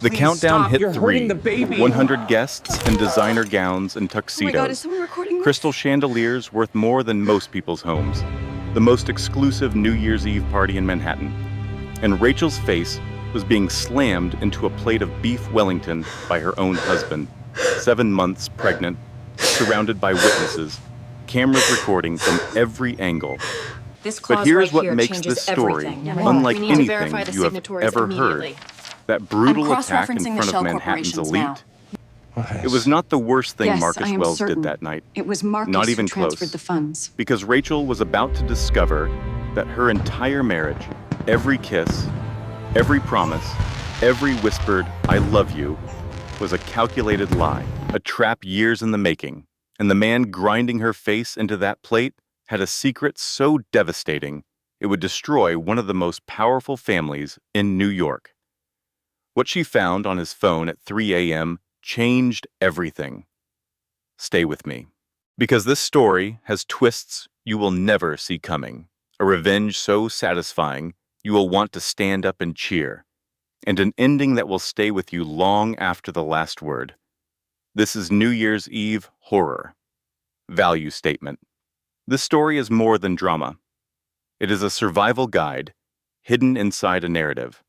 The Please countdown stop. hit You're 3. hurting the baby. 100 guests in designer gowns and Oh my God, tuxedos. is someone recording this? Crystal chandeliers worth more than most people's homes. The most exclusive New Year's Eve party in Manhattan. And Rachel's face was being slammed into a plate of beef Wellington by her own husband, 7 months pregnant, surrounded by witnesses, cameras recording from every angle. This clause But here's right what here makes changes this story everything. unlike We need to anything verify the you have signatories ever heard. immediately. That brutal I'm attack in cross-referencing the front of shell Manhattan's corporations elite. now. It was not the worst thing Yes, Marcus I am Wells certain. did that night. It was Marcus Not even who transferred close. the funds. Because Rachel was about to discover that her entire marriage, every kiss, every promise, every whispered, "I love you," was a calculated lie, a trap years in the making. And the man grinding her face into that plate had a secret so devastating it would destroy one of the most powerful families in New York. What she found on his phone at 3 a.m. changed everything. Stay with me. Because this story has twists you will never see coming, a revenge so satisfying you will want to stand up and cheer, and an ending that will stay with you long after the last word. This is New Year's Eve horror. Value statement. This story is more than drama. It is a survival guide hidden inside a narrative.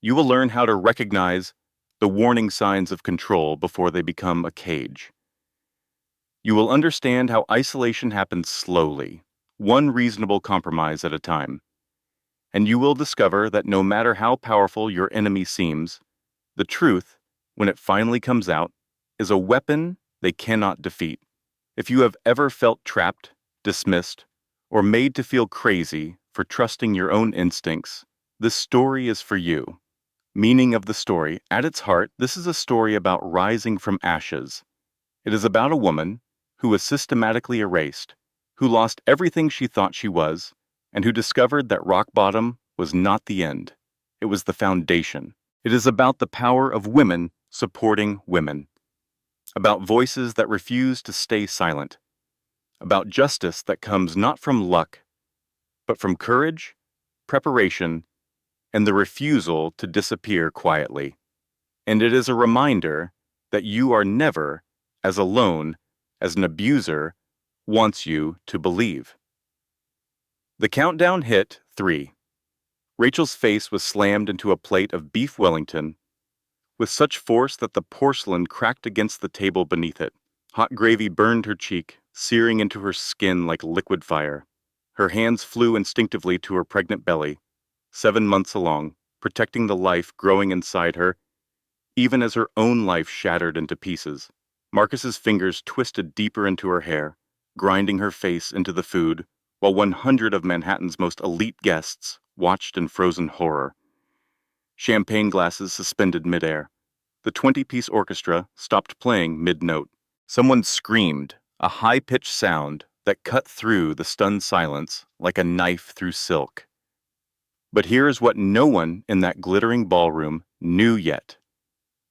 You will learn how to recognize the warning signs of control before they become a cage. You will understand how isolation happens slowly, one reasonable compromise at a time. And you will discover that no matter how powerful your enemy seems, the truth, when it finally comes out, is a weapon they cannot defeat. If you have ever felt trapped, dismissed, or made to feel crazy for trusting your own instincts, this story is for you. Meaning of the story, at its heart, this is a story about rising from ashes. It is about a woman who was systematically erased, who lost everything she thought she was, and who discovered that rock bottom was not the end. It was the foundation. It is about the power of women supporting women, about voices that refuse to stay silent, about justice that comes not from luck, but from courage, preparation, and the refusal to disappear quietly. And it is a reminder that you are never as alone as an abuser wants you to believe. The countdown hit 3. Rachel's face was slammed into a plate of beef Wellington with such force that the porcelain cracked against the table beneath it. Hot gravy burned her cheek, searing into her skin like liquid fire. Her hands flew instinctively to her pregnant belly, 7 months along, protecting the life growing inside her, even as her own life shattered into pieces. Marcus's fingers twisted deeper into her hair, grinding her face into the food, while 100 of Manhattan's most elite guests watched in frozen horror. Champagne glasses suspended midair. The 20-piece orchestra stopped playing mid-note. Someone screamed, a high-pitched sound that cut through the stunned silence like a knife through silk. But here is what no one in that glittering ballroom knew yet.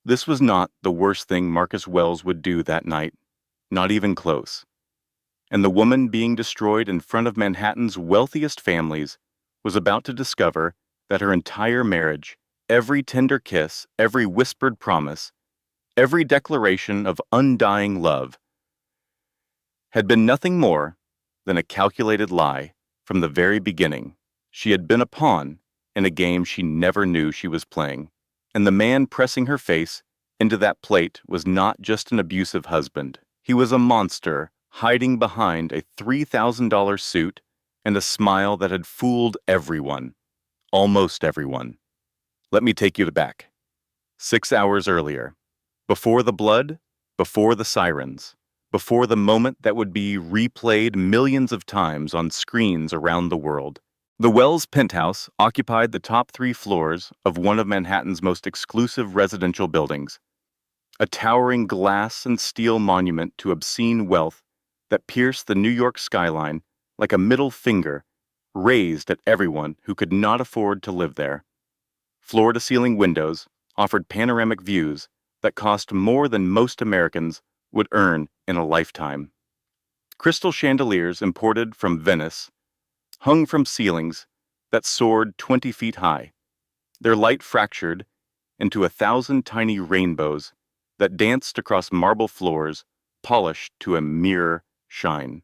This was not the worst thing Marcus Wells would do that night, not even close. And the woman being destroyed in front of Manhattan's wealthiest families was about to discover that her entire marriage, every tender kiss, every whispered promise, every declaration of undying love, had been nothing more than a calculated lie from the very beginning. She had been a pawn in a game she never knew she was playing. And the man pressing her face into that plate was not just an abusive husband. He was a monster hiding behind a $3,000 suit and a smile that had fooled everyone. Almost everyone. Let me take you back. 6 hours earlier. Before the blood, before the sirens, before the moment that would be replayed millions of times on screens around the world. The Wells penthouse occupied the top 3 floors of one of Manhattan's most exclusive residential buildings, a towering glass and steel monument to obscene wealth that pierced the New York skyline like a middle finger raised at everyone who could not afford to live there. Floor-to-ceiling windows offered panoramic views that cost more than most Americans would earn in a lifetime. Crystal chandeliers imported from Venice hung from ceilings that soared 20 feet high, their light fractured into 1,000 tiny rainbows that danced across marble floors, polished to a mirror shine.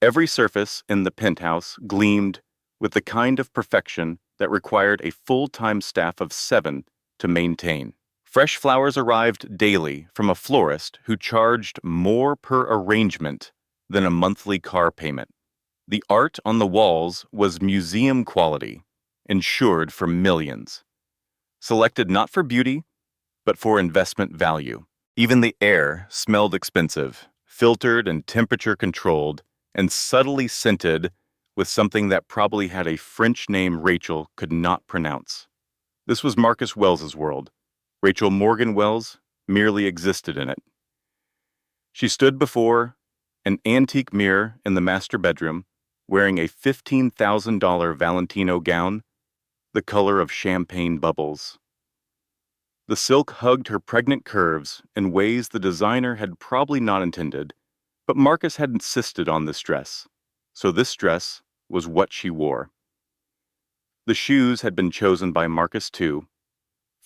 Every surface in the penthouse gleamed with the kind of perfection that required a full-time staff of 7 to maintain. Fresh flowers arrived daily from a florist who charged more per arrangement than a monthly car payment. The art on the walls was museum quality, insured for millions. Selected not for beauty, but for investment value. Even the air smelled expensive, filtered and temperature controlled, and subtly scented with something that probably had a French name Rachel could not pronounce. This was Marcus Wells's world. Rachel Morgan Wells merely existed in it. She stood before an antique mirror in the master bedroom, wearing a $15,000 Valentino gown, the color of champagne bubbles. The silk hugged her pregnant curves in ways the designer had probably not intended, but Marcus had insisted on this dress, so this dress was what she wore. The shoes had been chosen by Marcus too,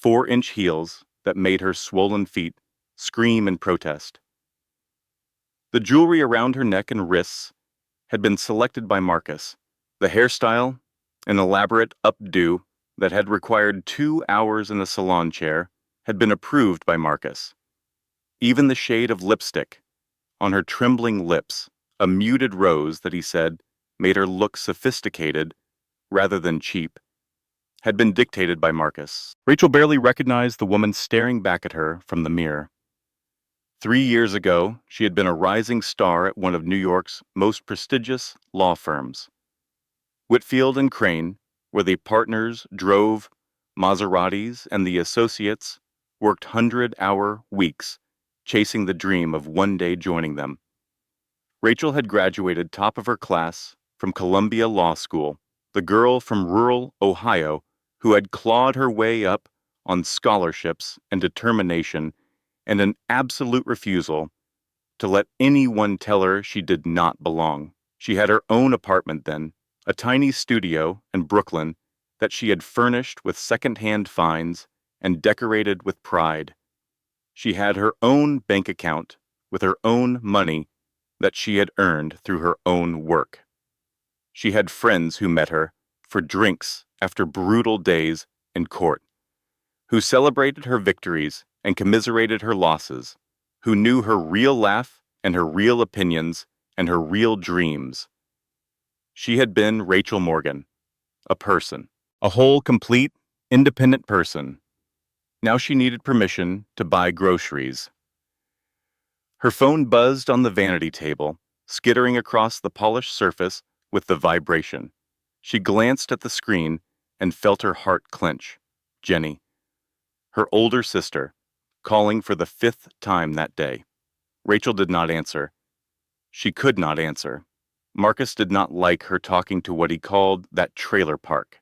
4-inch heels that made her swollen feet scream in protest. The jewelry around her neck and wrists had been selected by Marcus. The hairstyle, an elaborate updo that had required 2 hours in a salon chair, had been approved by Marcus. Even the shade of lipstick on her trembling lips, a muted rose that he said made her look sophisticated rather than cheap, had been dictated by Marcus. Rachel barely recognized the woman staring back at her from the mirror. 3 years ago, she had been a rising star at one of New York's most prestigious law firms. Whitfield and Crane, where the partners drove Maseratis and the associates worked 100-hour weeks, chasing the dream of one day joining them. Rachel had graduated top of her class from Columbia Law School, the girl from rural Ohio who had clawed her way up on scholarships and determination and an absolute refusal to let anyone tell her she did not belong. She had her own apartment then, a tiny studio in Brooklyn that she had furnished with second-hand finds and decorated with pride. She had her own bank account with her own money that she had earned through her own work. She had friends who met her for drinks after brutal days in court, who celebrated her victories and commiserated her losses, who knew her real laugh and her real opinions and her real dreams. She had been Rachel Morgan, a person, a whole, complete, independent person. Now she needed permission to buy groceries. Her phone buzzed on the vanity table, skittering across the polished surface with the vibration. She glanced at the screen and felt her heart clench. Jenny, her older sister, calling for the 5th time that day. Rachel did not answer. She could not answer. Marcus did not like her talking to what he called that trailer park.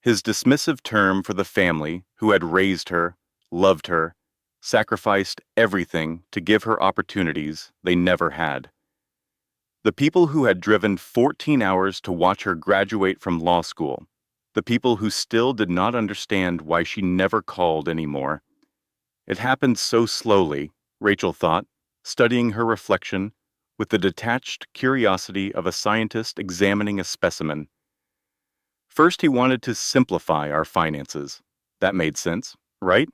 His dismissive term for the family who had raised her, loved her, sacrificed everything to give her opportunities they never had. The people who had driven 14 hours to watch her graduate from law school. The people who still did not understand why she never called anymore. It happened so slowly, Rachel thought, studying her reflection with the detached curiosity of a scientist examining a specimen. First, he wanted to simplify our finances. That made sense, right?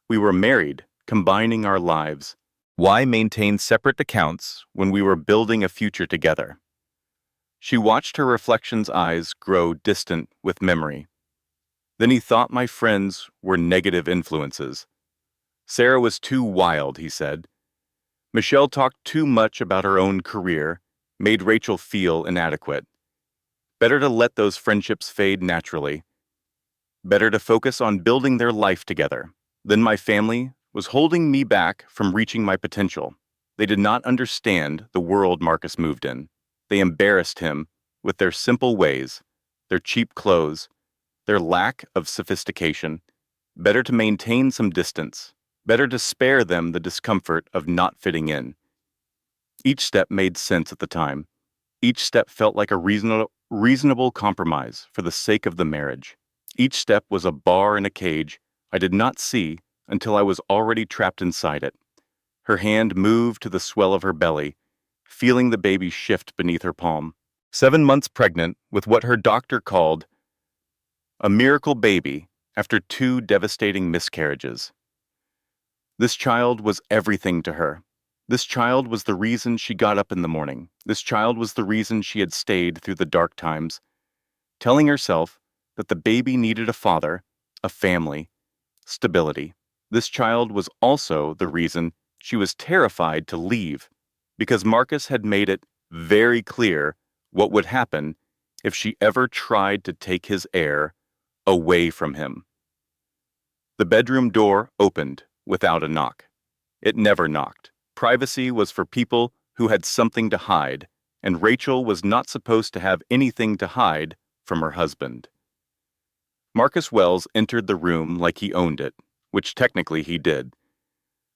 We were married, combining our lives. Why maintain separate accounts when we were building a future together? She watched her reflection's eyes grow distant with memory. Then he thought my friends were negative influences. Sarah was too wild, he said. Michelle talked too much about her own career, made Rachel feel inadequate. Better to let those friendships fade naturally. Better to focus on building their life together. Then my family was holding me back from reaching my potential. They did not understand the world Marcus moved in. They embarrassed him with their simple ways, their cheap clothes, their lack of sophistication. Better to maintain some distance. Better to spare them the discomfort of not fitting in. Each step made sense at the time. Each step felt like a reasonable compromise for the sake of the marriage. Each step was a bar in a cage I did not see until I was already trapped inside it. Her hand moved to the swell of her belly, feeling the baby shift beneath her palm. 7 months pregnant with what her doctor called a miracle baby after 2 devastating miscarriages. This child was everything to her. This child was the reason she got up in the morning. This child was the reason she had stayed through the dark times, telling herself that the baby needed a father, a family, stability. This child was also the reason she was terrified to leave, because Marcus had made it very clear what would happen if she ever tried to take his heir away from him. The bedroom door opened without a knock. It never knocked. Privacy was for people who had something to hide, and Rachel was not supposed to have anything to hide from her husband. Marcus Wells entered the room like he owned it, which technically he did.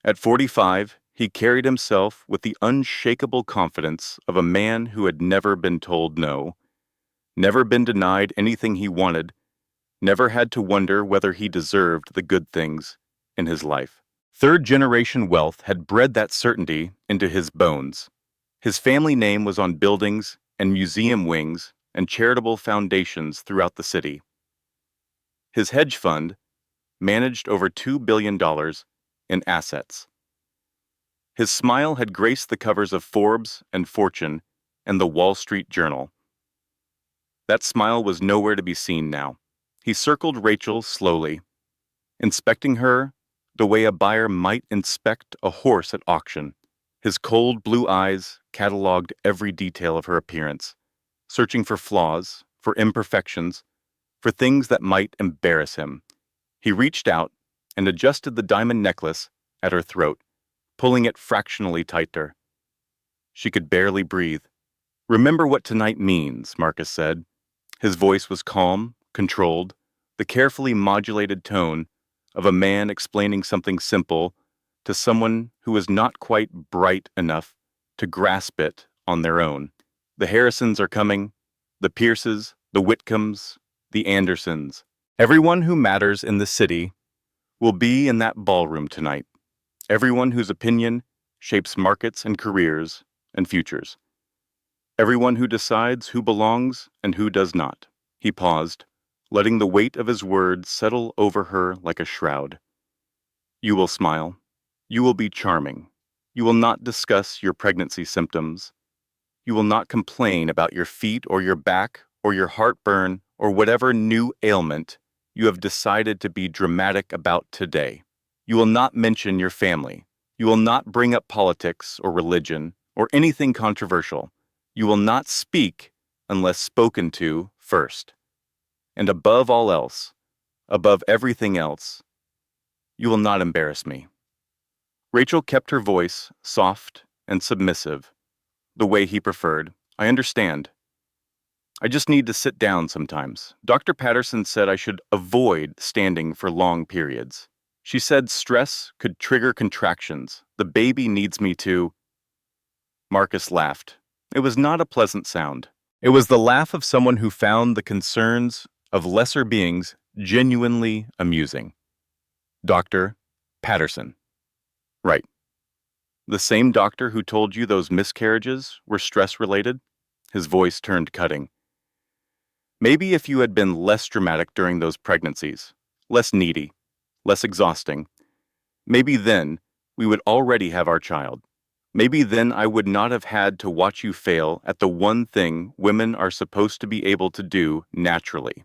At 45, he carried himself with the unshakable confidence of a man who had never been told no, never been denied anything he wanted, never had to wonder whether he deserved the good things in his life. Third-generation wealth had bred that certainty into his bones. His family name was on buildings and museum wings and charitable foundations throughout the city. His hedge fund managed over $2 billion in assets. His smile had graced the covers of Forbes and Fortune and the Wall Street Journal. That smile was nowhere to be seen now. He circled Rachel slowly, inspecting her the way a buyer might inspect a horse at auction. His cold blue eyes cataloged every detail of her appearance, searching for flaws, for imperfections, for things that might embarrass him. He reached out and adjusted the diamond necklace at her throat, pulling it fractionally tighter. She could barely breathe. "Remember what tonight means," Marcus said. His voice was calm, controlled, the carefully modulated tone of a man explaining something simple to someone who was not quite bright enough to grasp it on their own. The Harrisons are coming, the Pierces, the Whitcombs, the Andersons. Everyone who matters in the city will be in that ballroom tonight. Everyone whose opinion shapes markets and careers and futures. Everyone who decides who belongs and who does not. He paused, letting the weight of his words settle over her like a shroud. You will smile. You will be charming. You will not discuss your pregnancy symptoms. You will not complain about your feet or your back or your heartburn or whatever new ailment you have decided to be dramatic about today. You will not mention your family. You will not bring up politics or religion or anything controversial. You will not speak unless spoken to first. And above all else, above everything else, you will not embarrass me. Rachel kept her voice soft and submissive, the way he preferred. I understand. I just need to sit down sometimes. Dr. Patterson said I should avoid standing for long periods. She said stress could trigger contractions. The baby needs me to. Marcus laughed. It was not a pleasant sound. It was the laugh of someone who found the concerns of lesser beings genuinely amusing. Dr. Patterson. Right. The same doctor who told you those miscarriages were stress-related? His voice turned cutting. Maybe if you had been less dramatic during those pregnancies, less needy, less exhausting, maybe then we would already have our child. Maybe then I would not have had to watch you fail at the one thing women are supposed to be able to do naturally.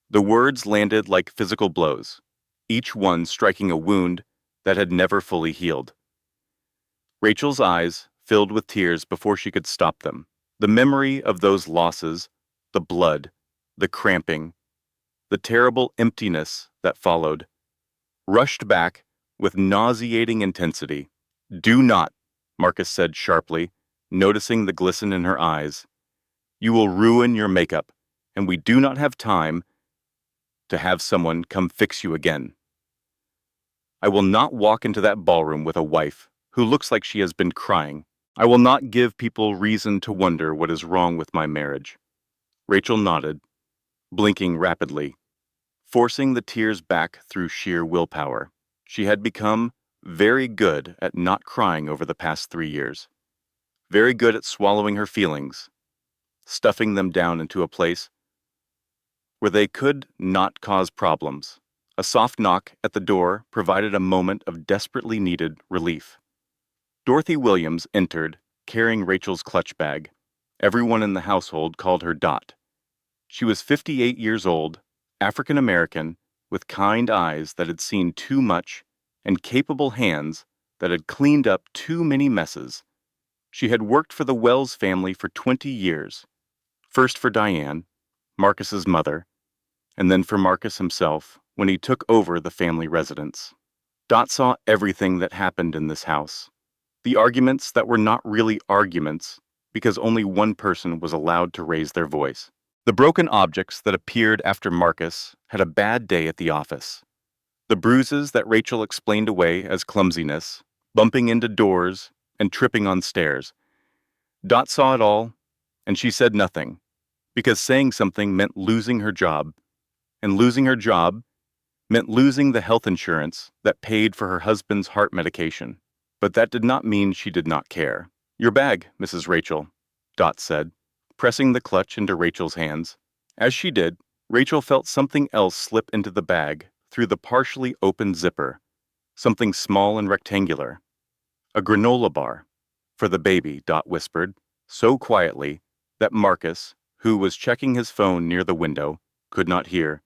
The words landed like physical blows, each one striking a wound that had never fully healed. Rachel's eyes filled with tears before she could stop them. The memory of those losses, the blood, the cramping, the terrible emptiness that followed, rushed back with nauseating intensity. Do not, Marcus said sharply, noticing the glisten in her eyes. You will ruin your makeup, and we do not have time to have someone come fix you again. I will not walk into that ballroom with a wife who looks like she has been crying. I will not give people reason to wonder what is wrong with my marriage. Rachel nodded, blinking rapidly. forcing the tears back through sheer willpower. She had become very good at not crying over the past 3 years, very good at swallowing her feelings, stuffing them down into a place where they could not cause problems. A soft knock at the door provided a moment of desperately needed relief. Dorothy Williams entered, carrying Rachel's clutch bag. Everyone in the household called her Dot. She was 58 years old, African American, with kind eyes that had seen too much and capable hands that had cleaned up too many messes. She had worked for the Wells family for 20 years, first for Diane, Marcus's mother, and then for Marcus himself when he took over the family residence. Dot saw everything that happened in this house. The arguments that were not really arguments because only one person was allowed to raise their voice. The broken objects that appeared after Marcus had a bad day at the office. The bruises that Rachel explained away as clumsiness, bumping into doors, and tripping on stairs. Dot saw it all, and she said nothing, because saying something meant losing her job, and losing her job meant losing the health insurance that paid for her husband's heart medication. But that did not mean she did not care. "Your bag, Mrs. Rachel," Dot said, pressing the clutch into Rachel's hands. As she did, Rachel felt something else slip into the bag through the partially open zipper, something small and rectangular. "A granola bar. For the baby," Dot whispered, so quietly that Marcus, who was checking his phone near the window, could not hear.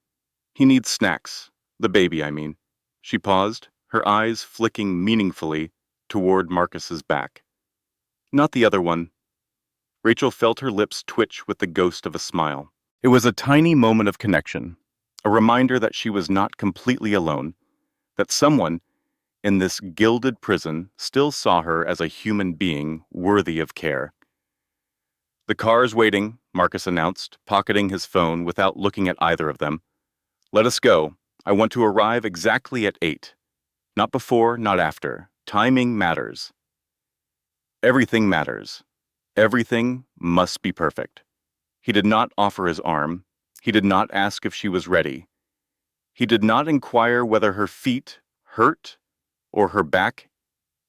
"He needs snacks. The baby, I mean." She paused, her eyes flicking meaningfully toward Marcus's back. "Not the other one." Rachel felt her lips twitch with the ghost of a smile. It was a tiny moment of connection, a reminder that she was not completely alone, that someone in this gilded prison still saw her as a human being worthy of care. "The car's waiting," Marcus announced, pocketing his phone without looking at either of them. "Let us go. I want to arrive exactly at 8. Not before, not after. Timing matters. Everything matters. Everything must be perfect." He did not offer his arm. He did not ask if she was ready. He did not inquire whether her feet hurt or her back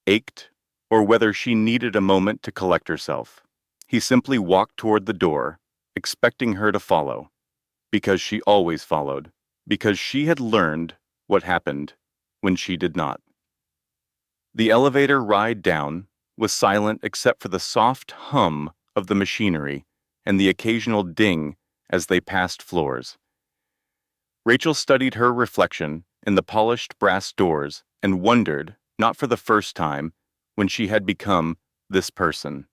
ached or whether she needed a moment to collect herself. He simply walked toward the door, expecting her to follow, because she always followed, because she had learned what happened when she did not. The elevator ride down was silent except for the soft hum of the machinery and the occasional ding as they passed floors. Rachel studied her reflection in the polished brass doors and wondered, not for the first time, when she had become this person,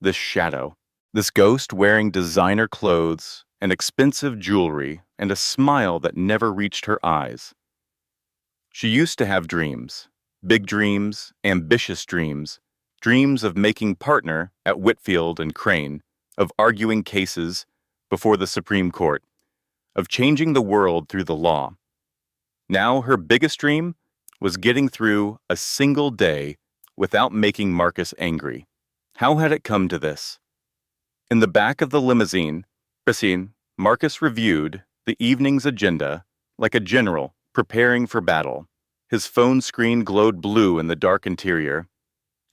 this shadow, this ghost wearing designer clothes and expensive jewelry and a smile that never reached her eyes. She used to have dreams, big dreams, ambitious dreams, dreams of making partner at Whitfield and Crane, of arguing cases before the Supreme Court, of changing the world through the law. Now her biggest dream was getting through a single day without making Marcus angry. How had it come to this? In the back of the limousine, Marcus reviewed the evening's agenda like a general preparing for battle. His phone screen glowed blue in the dark interior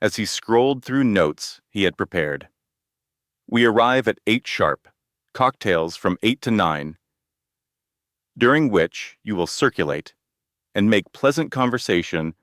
as he scrolled through notes he had prepared. "We arrive at 8 sharp, cocktails from 8 to 9, during which you will circulate and make pleasant conversation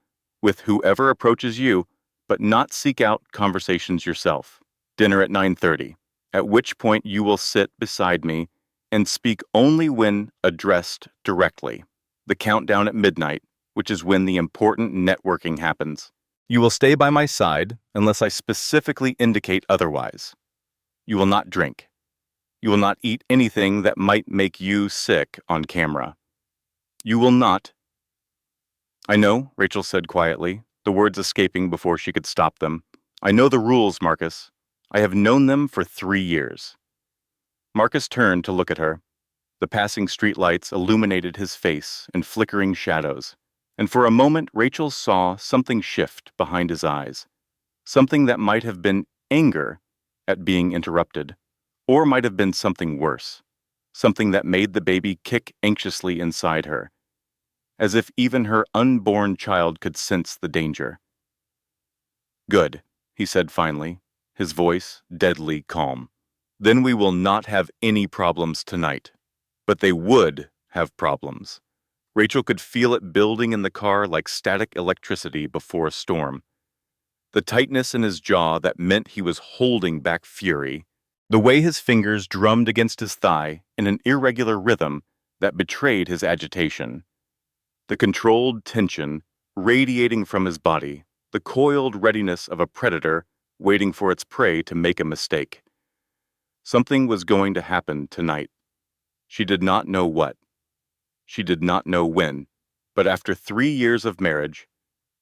with whoever approaches you, but not seek out conversations yourself. Dinner at 9:30, at which point you will sit beside me and speak only when addressed directly. The countdown at midnight, which is when the important networking happens. You will stay by my side unless I specifically indicate otherwise. You will not drink. You will not eat anything that might make you sick on camera. You will not—" "I know," Rachel said quietly, the words escaping before she could stop them. "I know the rules, Marcus. I have known them for 3 years." Marcus turned to look at her. The passing streetlights illuminated his face in flickering shadows, and for a moment Rachel saw something shift behind his eyes, something that might have been anger at being interrupted, or might have been something worse, something that made the baby kick anxiously inside her, as if even her unborn child could sense the danger. "Good," he said finally, his voice deadly calm. "Then we will not have any problems tonight." But they would have problems. Rachel could feel it building in the car like static electricity before a storm. The tightness in his jaw that meant he was holding back fury. The way his fingers drummed against his thigh in an irregular rhythm that betrayed his agitation. The controlled tension radiating from his body, the coiled readiness of a predator waiting for its prey to make a mistake. Something was going to happen tonight. She did not know what. She did not know when, but after 3 years of marriage,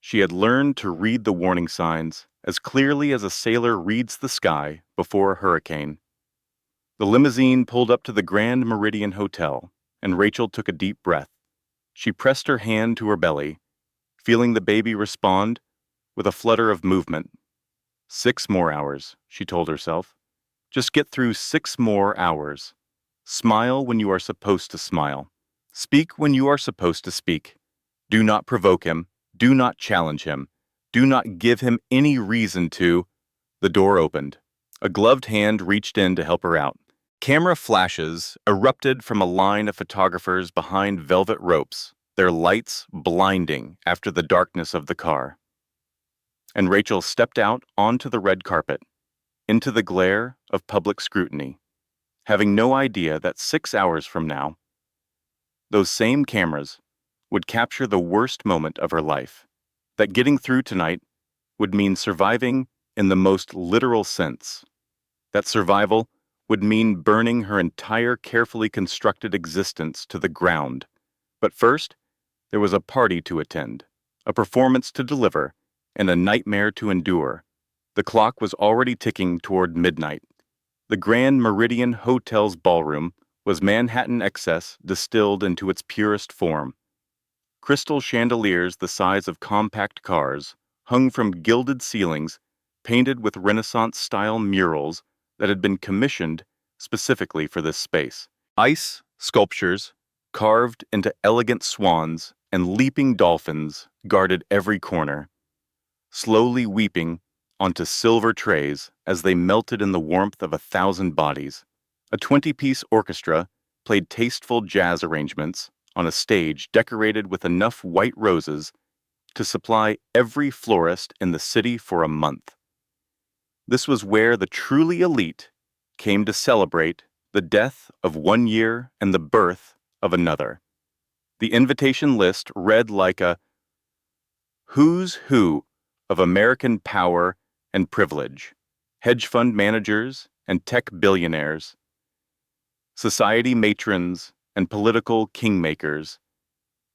she had learned to read the warning signs as clearly as a sailor reads the sky before a hurricane. The limousine pulled up to the Grand Meridian Hotel, and Rachel took a deep breath. She pressed her hand to her belly, feeling the baby respond with a flutter of movement. 6 more hours, she told herself. Just get through 6 more hours. Smile when you are supposed to smile. Speak when you are supposed to speak. Do not provoke him. Do not challenge him. Do not give him any reason to. The door opened. A gloved hand reached in to help her out. Camera flashes erupted from a line of photographers behind velvet ropes, their lights blinding after the darkness of the car. And Rachel stepped out onto the red carpet, into the glare of public scrutiny, having no idea that 6 hours from now, those same cameras would capture the worst moment of her life, that getting through tonight would mean surviving in the most literal sense, that survival would mean burning her entire carefully constructed existence to the ground. But first, there was a party to attend, a performance to deliver, and a nightmare to endure. The clock was already ticking toward midnight. The Grand Meridian Hotel's ballroom was Manhattan excess distilled into its purest form. Crystal chandeliers the size of compact cars hung from gilded ceilings painted with Renaissance-style murals that had been commissioned specifically for this space. Ice sculptures carved into elegant swans and leaping dolphins guarded every corner, slowly weeping onto silver trays as they melted in the warmth of 1,000 bodies. A 20-piece orchestra played tasteful jazz arrangements on a stage decorated with enough white roses to supply every florist in the city for a month. This was where the truly elite came to celebrate the death of one year and the birth of another. The invitation list read like a who's who of American power and privilege, hedge fund managers and tech billionaires, society matrons and political kingmakers,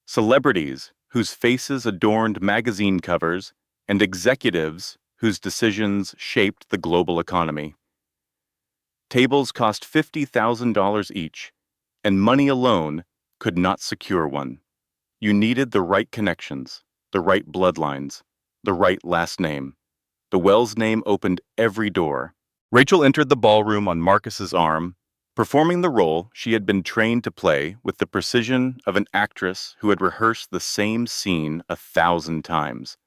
celebrities whose faces adorned magazine covers, and executives whose decisions shaped the global economy. Tables cost $50,000 each, and money alone could not secure one. You needed the right connections, the right bloodlines, the right last name. The Wells name opened every door. Rachel entered the ballroom on Marcus's arm, performing the role she had been trained to play with the precision of an actress who had rehearsed the same scene 1,000 times.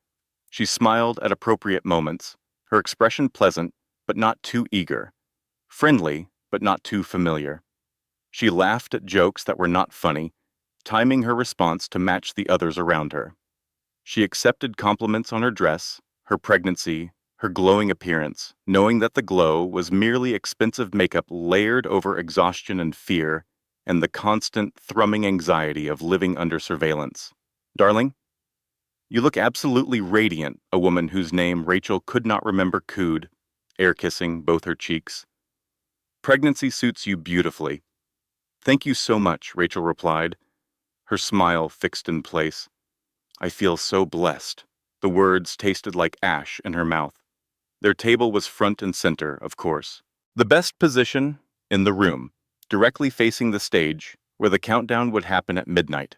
She smiled at appropriate moments, her expression pleasant but not too eager, friendly but not too familiar. She laughed at jokes that were not funny, timing her response to match the others around her. She accepted compliments on her dress, her pregnancy, her glowing appearance, knowing that the glow was merely expensive makeup layered over exhaustion and fear and the constant thrumming anxiety of living under surveillance. "Darling, you look absolutely radiant," a woman whose name Rachel could not remember cooed, air-kissing both her cheeks. "Pregnancy suits you beautifully." "Thank you so much," Rachel replied, her smile fixed in place. "I feel so blessed." The words tasted like ash in her mouth. Their table was front and center, of course. The best position in the room, directly facing the stage, where the countdown would happen at midnight.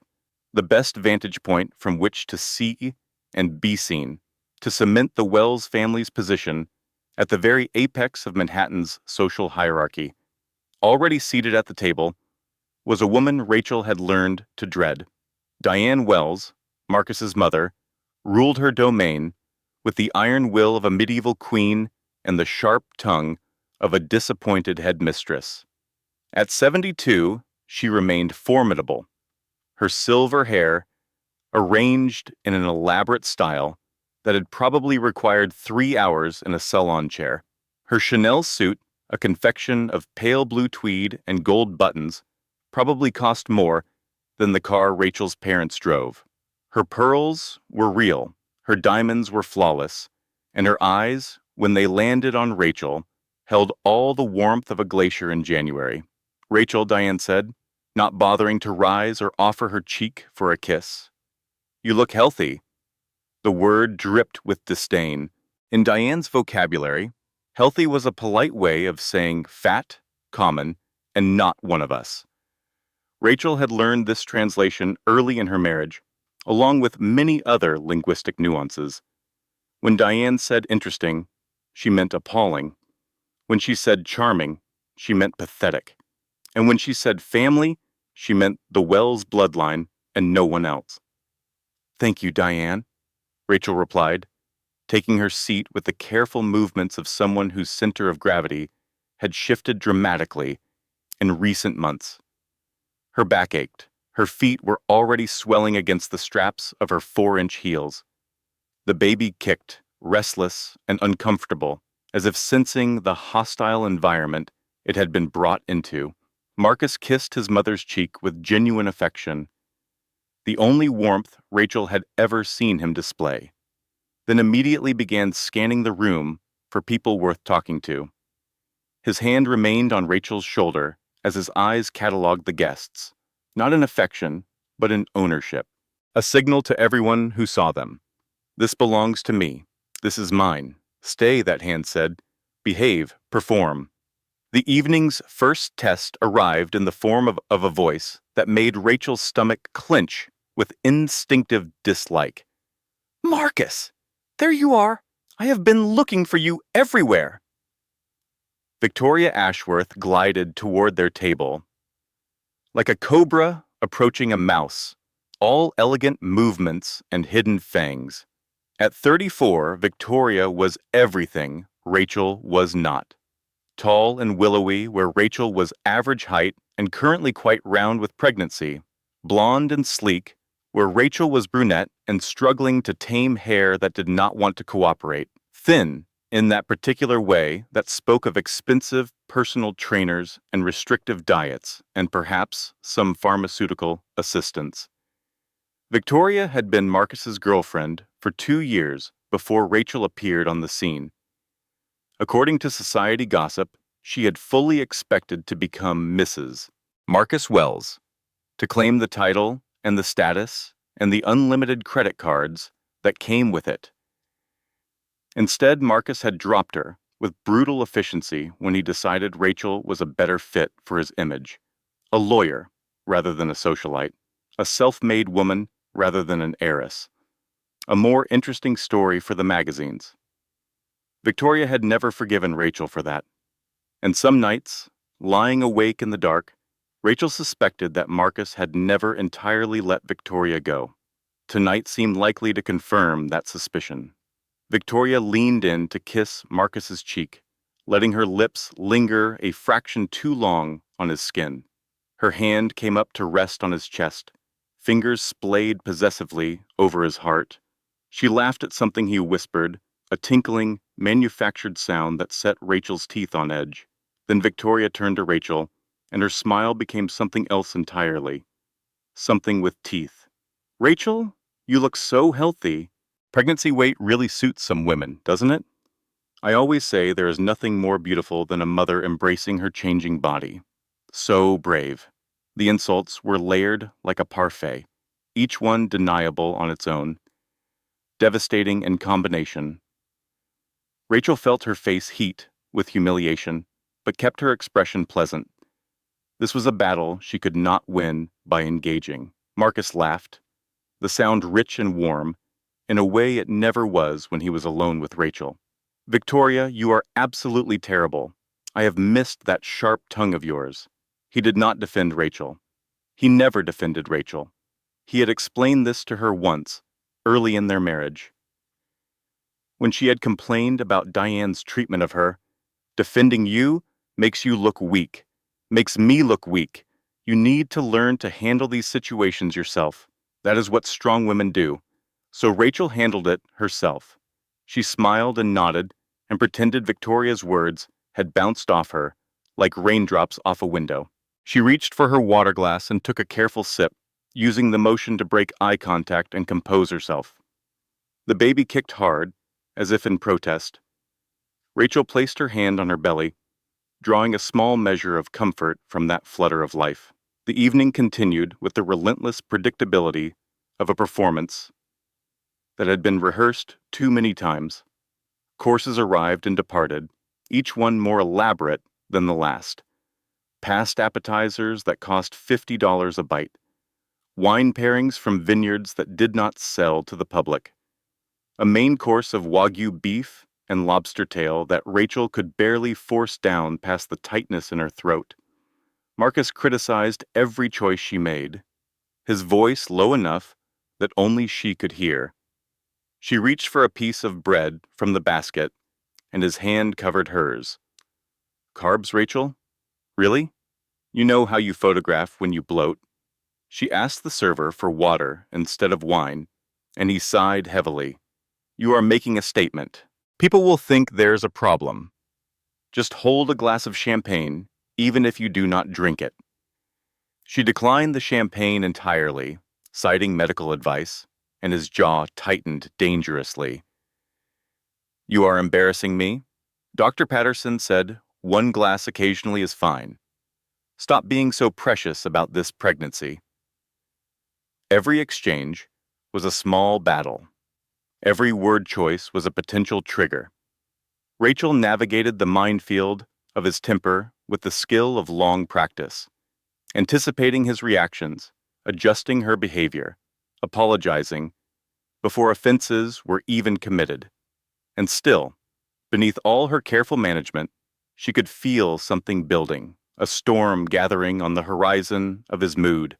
The best vantage point from which to see and be seen, to cement the Wells family's position at the very apex of Manhattan's social hierarchy. Already seated at the table, was a woman Rachel had learned to dread. Diane Wells, Marcus's mother, ruled her domain with the iron will of a medieval queen and the sharp tongue of a disappointed headmistress. At 72, she remained formidable, her silver hair arranged in an elaborate style that had probably required 3 hours in a salon chair. Her Chanel suit, a confection of pale blue tweed and gold buttons, probably cost more than the car Rachel's parents drove. Her pearls were real, her diamonds were flawless, and her eyes, when they landed on Rachel, held all the warmth of a glacier in January. Rachel, Diane said, not bothering to rise or offer her cheek for a kiss. You look healthy. The word dripped with disdain. In Diane's vocabulary, healthy was a polite way of saying fat, common, and not one of us. Rachel had learned this translation early in her marriage, along with many other linguistic nuances. When Diane said interesting, she meant appalling. When she said charming, she meant pathetic. And when she said family, she meant the Wells bloodline and no one else. Thank you, Diane, Rachel replied, taking her seat with the careful movements of someone whose center of gravity had shifted dramatically in recent months. Her back ached. Her feet were already swelling against the straps of her 4-inch heels. The baby kicked, restless and uncomfortable, as if sensing the hostile environment it had been brought into. Marcus kissed his mother's cheek with genuine affection, the only warmth Rachel had ever seen him display, then immediately began scanning the room for people worth talking to. His hand remained on Rachel's shoulder as his eyes cataloged the guests, not in affection, but in ownership, a signal to everyone who saw them. This belongs to me. This is mine. Stay, that hand said. Behave, perform. The evening's first test arrived in the form of a voice that made Rachel's stomach clench with instinctive dislike. Marcus! There you are! I have been looking for you everywhere! Victoria Ashworth glided toward their table. Like a cobra approaching a mouse, all elegant movements and hidden fangs. At 34, Victoria was everything Rachel was not. Tall and willowy where Rachel was average height and currently quite round with pregnancy. Blonde and sleek where Rachel was brunette and struggling to tame hair that did not want to cooperate. Thin in that particular way that spoke of expensive personal trainers and restrictive diets and perhaps some pharmaceutical assistance. Victoria had been Marcus's girlfriend for 2 years before Rachel appeared on the scene. According to society gossip, she had fully expected to become Mrs. Marcus Wells, to claim the title and the status and the unlimited credit cards that came with it. Instead, Marcus had dropped her with brutal efficiency when he decided Rachel was a better fit for his image. A lawyer rather than a socialite, a self-made woman rather than an heiress. A more interesting story for the magazines. Victoria had never forgiven Rachel for that. And some nights, lying awake in the dark, Rachel suspected that Marcus had never entirely let Victoria go. Tonight seemed likely to confirm that suspicion. Victoria leaned in to kiss Marcus's cheek, letting her lips linger a fraction too long on his skin. Her hand came up to rest on his chest, fingers splayed possessively over his heart. She laughed at something he whispered, a tinkling, manufactured sound that set Rachel's teeth on edge. Then Victoria turned to Rachel, and her smile became something else entirely. Something with teeth. Rachel, you look so healthy. Pregnancy weight really suits some women, doesn't it? I always say there is nothing more beautiful than a mother embracing her changing body. So brave. The insults were layered like a parfait, each one deniable on its own, devastating in combination. Rachel felt her face heat with humiliation, but kept her expression pleasant. This was a battle she could not win by engaging. Marcus laughed, the sound rich and warm, in a way it never was when he was alone with Rachel. Victoria, you are absolutely terrible. I have missed that sharp tongue of yours. He did not defend Rachel. He never defended Rachel. He had explained this to her once, early in their marriage. When she had complained about Diane's treatment of her, "Defending you makes you look weak, makes me look weak. You need to learn to handle these situations yourself. That is what strong women do." So Rachel handled it herself. She smiled and nodded and pretended Victoria's words had bounced off her like raindrops off a window. She reached for her water glass and took a careful sip, using the motion to break eye contact and compose herself. The baby kicked hard, as if in protest. Rachel placed her hand on her belly, drawing a small measure of comfort from that flutter of life. The evening continued with the relentless predictability of a performance that had been rehearsed too many times. Courses arrived and departed, each one more elaborate than the last. Past appetizers that cost $50 a bite. Wine pairings from vineyards that did not sell to the public. A main course of Wagyu beef and lobster tail that Rachel could barely force down past the tightness in her throat. Marcus criticized every choice she made, his voice low enough that only she could hear. She reached for a piece of bread from the basket, and his hand covered hers. "Carbs, Rachel? Really? You know how you photograph when you bloat." She asked the server for water instead of wine, and he sighed heavily. "You are making a statement. People will think there's a problem. Just hold a glass of champagne, even if you do not drink it." She declined the champagne entirely, citing medical advice, and his jaw tightened dangerously. "You are embarrassing me. Dr. Patterson said 1 glass occasionally is fine. Stop being so precious about this pregnancy." Every exchange was a small battle. Every word choice was a potential trigger. Rachel navigated the minefield of his temper with the skill of long practice, anticipating his reactions, adjusting her behavior, apologizing before offenses were even committed. And still, beneath all her careful management, she could feel something building, a storm gathering on the horizon of his mood,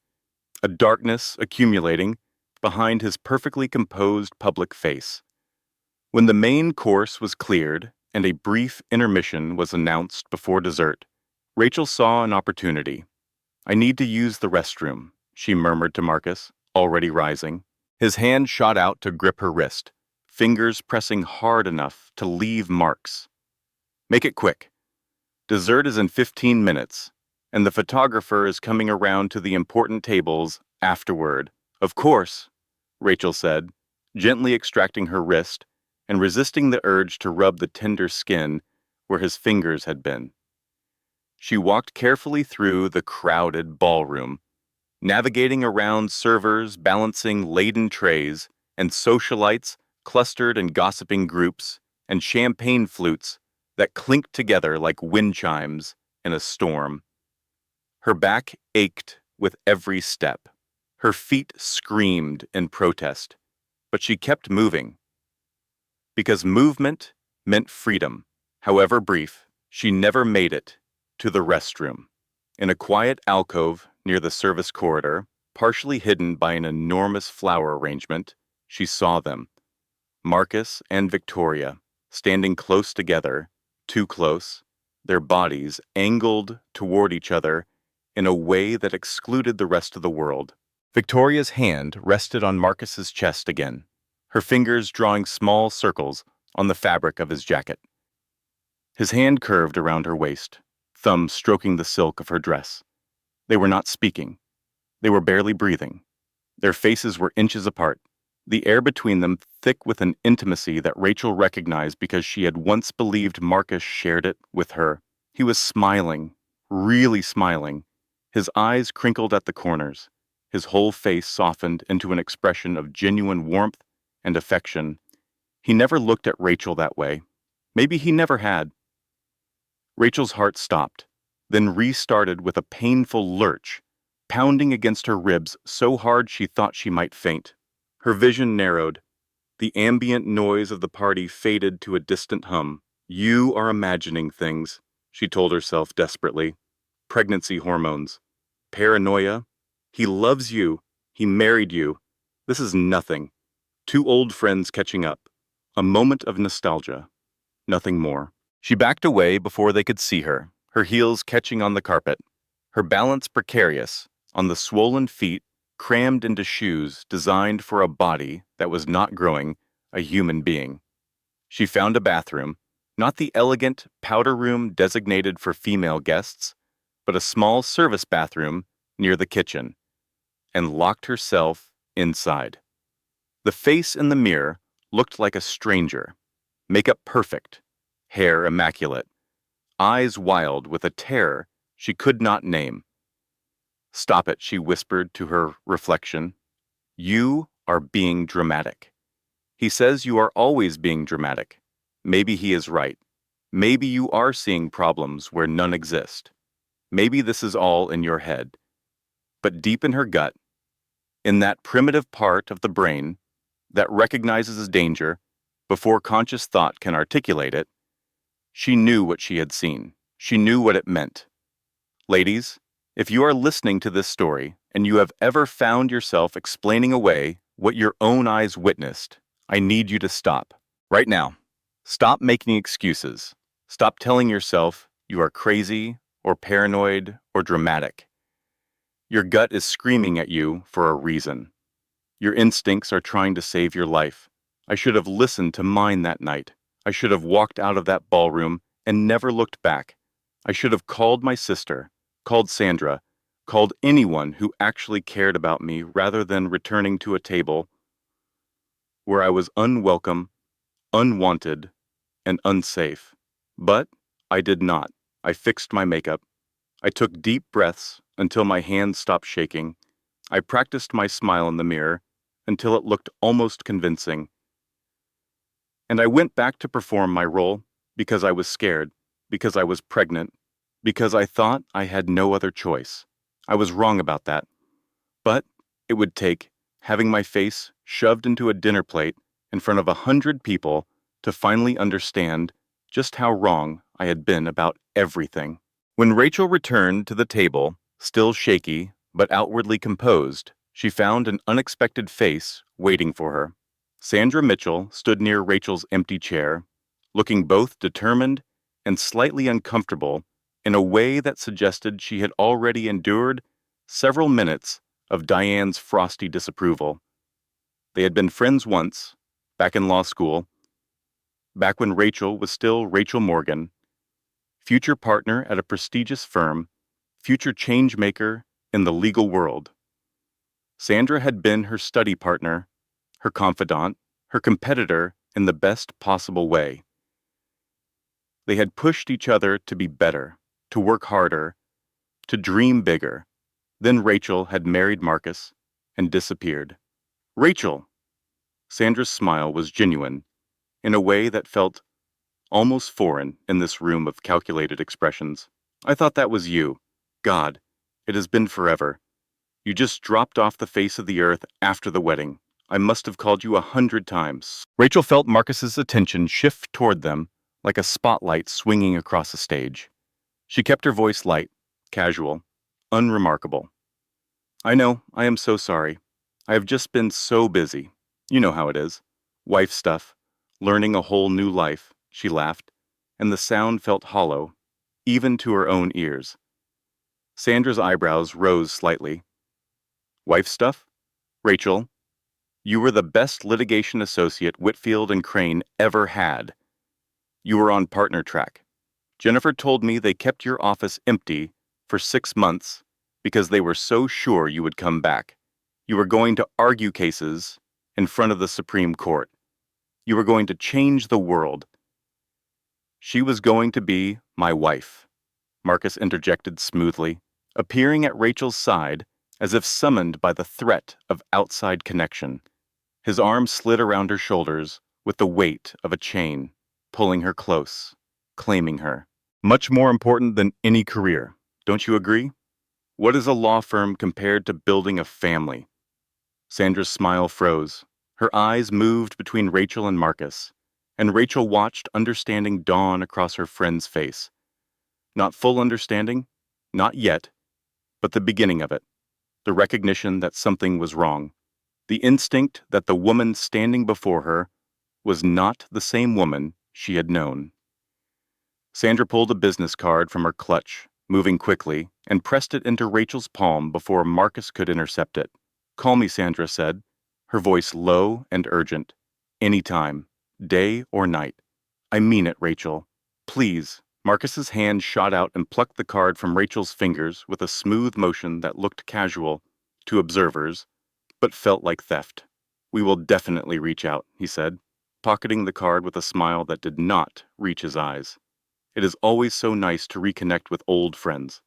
a darkness accumulating behind his perfectly composed public face. When the main course was cleared and a brief intermission was announced before dessert, Rachel saw an opportunity. "I need to use the restroom," she murmured to Marcus, already rising. His hand shot out to grip her wrist, fingers pressing hard enough to leave marks. "Make it quick. Dessert is in 15 minutes, and the photographer is coming around to the important tables afterward." "Of course," Rachel said, gently extracting her wrist and resisting the urge to rub the tender skin where his fingers had been. She walked carefully through the crowded ballroom, navigating around servers balancing laden trays and socialites clustered in gossiping groups and champagne flutes that clinked together like wind chimes in a storm. Her back ached with every step. Her feet screamed in protest, but she kept moving. Because movement meant freedom. However brief, she never made it to the restroom. In a quiet alcove near the service corridor, partially hidden by an enormous flower arrangement, she saw them. Marcus and Victoria, standing close together, too close, their bodies angled toward each other in a way that excluded the rest of the world. Victoria's hand rested on Marcus's chest again, her fingers drawing small circles on the fabric of his jacket. His hand curved around her waist, thumb stroking the silk of her dress. They were not speaking. They were barely breathing. Their faces were inches apart, the air between them thick with an intimacy that Rachel recognized because she had once believed Marcus shared it with her. He was smiling, really smiling, his eyes crinkled at the corners, his whole face softened into an expression of genuine warmth and affection. He never looked at Rachel that way. Maybe he never had. Rachel's heart stopped, then restarted with a painful lurch, pounding against her ribs so hard she thought she might faint. Her vision narrowed. The ambient noise of the party faded to a distant hum. "You are imagining things," she told herself desperately. Pregnancy hormones. Paranoia. He loves you. He married you. This is nothing. Two old friends catching up. A moment of nostalgia. Nothing more. She backed away before they could see her, her heels catching on the carpet, her balance precarious, on the swollen feet crammed into shoes designed for a body that was not growing, a human being. She found a bathroom, not the elegant powder room designated for female guests, but a small service bathroom near the kitchen, and locked herself inside. The face in the mirror looked like a stranger, makeup perfect, hair immaculate, eyes wild with a terror she could not name. "Stop it," she whispered to her reflection. "You are being dramatic. He says you are always being dramatic. Maybe he is right. Maybe you are seeing problems where none exist. Maybe this is all in your head." But deep in her gut, in that primitive part of the brain that recognizes danger before conscious thought can articulate it, she knew what she had seen. She knew what it meant. Ladies, if you are listening to this story and you have ever found yourself explaining away what your own eyes witnessed, I need you to stop. Right now. Stop making excuses. Stop telling yourself you are crazy or paranoid or dramatic. Your gut is screaming at you for a reason. Your instincts are trying to save your life. I should have listened to mine that night. I should have walked out of that ballroom and never looked back. I should have called my sister, called Sandra, called anyone who actually cared about me rather than returning to a table where I was unwelcome, unwanted, and unsafe. But I did not. I fixed my makeup. I took deep breaths until my hands stopped shaking. I practiced my smile in the mirror until it looked almost convincing. And I went back to perform my role because I was scared, because I was pregnant, because I thought I had no other choice. I was wrong about that. But it would take having my face shoved into a dinner plate in front of 100 people to finally understand just how wrong I had been about everything. When Rachel returned to the table, still shaky but outwardly composed, she found an unexpected face waiting for her. Sandra Mitchell stood near Rachel's empty chair, looking both determined and slightly uncomfortable in a way that suggested she had already endured several minutes of Diane's frosty disapproval. They had been friends once, back in law school, back when Rachel was still Rachel Morgan, future partner at a prestigious firm, future change-maker in the legal world. Sandra had been her study partner, her confidant, her competitor in the best possible way. They had pushed each other to be better, to work harder, to dream bigger. Then Rachel had married Marcus and disappeared. Rachel! Sandra's smile was genuine, in a way that felt almost foreign in this room of calculated expressions. "I thought that was you. God, it has been forever. You just dropped off the face of the earth after the wedding. I must have called you 100 times. Rachel felt Marcus's attention shift toward them like a spotlight swinging across a stage. She kept her voice light, casual, unremarkable. "I know, I am so sorry. I have just been so busy. You know how it is. Wife stuff, learning a whole new life," she laughed, and the sound felt hollow, even to her own ears. Sandra's eyebrows rose slightly. "Wife stuff? Rachel, you were the best litigation associate Whitfield and Crane ever had. You were on partner track. Jennifer told me they kept your office empty for 6 months because they were so sure you would come back. You were going to argue cases in front of the Supreme Court. You were going to change the world. She was going to be my wife," Marcus interjected smoothly, appearing at Rachel's side as if summoned by the threat of outside connection. His arm slid around her shoulders with the weight of a chain, pulling her close, claiming her. "Much more important than any career, don't you agree? What is a law firm compared to building a family?" Sandra's smile froze. Her eyes moved between Rachel and Marcus, and Rachel watched understanding dawn across her friend's face. Not full understanding, not yet, but the beginning of it. the recognition that something was wrong, the instinct that the woman standing before her was not the same woman she had known. Sandra pulled a business card from her clutch, moving quickly, and pressed it into Rachel's palm before Marcus could intercept it. "Call me," Sandra said, her voice low and urgent. "Anytime, day or night. I mean it, Rachel. Please." Marcus's hand shot out and plucked the card from Rachel's fingers with a smooth motion that looked casual to observers, but felt like theft. "We will definitely reach out," he said, pocketing the card with a smile that did not reach his eyes. "It is always so nice to reconnect with old friends.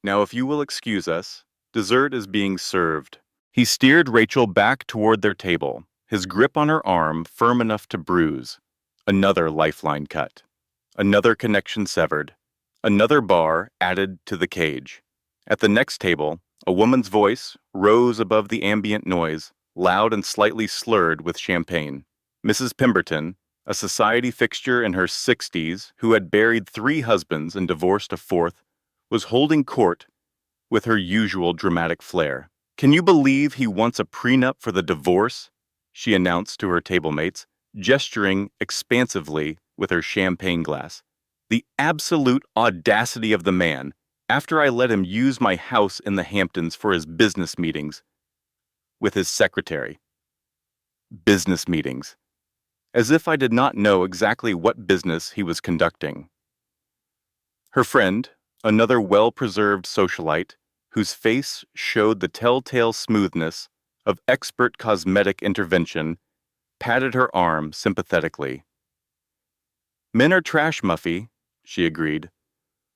Now, if you will excuse us, dessert is being served." He steered Rachel back toward their table, his grip on her arm firm enough to bruise. Another lifeline cut. Another connection severed. Another bar added to the cage. At the next table, a woman's voice rose above the ambient noise, loud and slightly slurred with champagne. Mrs. Pemberton, a society fixture in her 60s who had buried 3 husbands and divorced a 4th, was holding court with her usual dramatic flair. "Can you believe he wants a prenup for the divorce?" she announced to her tablemates, gesturing expansively with her champagne glass. "The absolute audacity of the man, after I let him use my house in the Hamptons for his business meetings with his secretary." Business meetings. As if I did not know exactly what business he was conducting. Her friend, another well-preserved socialite, whose face showed the telltale smoothness of expert cosmetic intervention, patted her arm sympathetically. "Men are trash, Muffy," she agreed.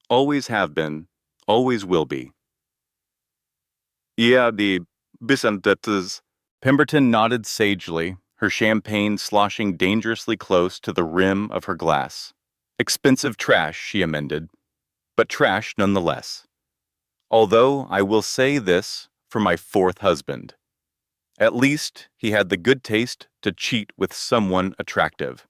"Always have been, always will be." "Yeah, the business." Pemberton nodded sagely, her champagne sloshing dangerously close to the rim of her glass. "Expensive trash," she amended, "but trash nonetheless. Although I will say this for my 4th husband. At least he had the good taste to cheat with someone attractive.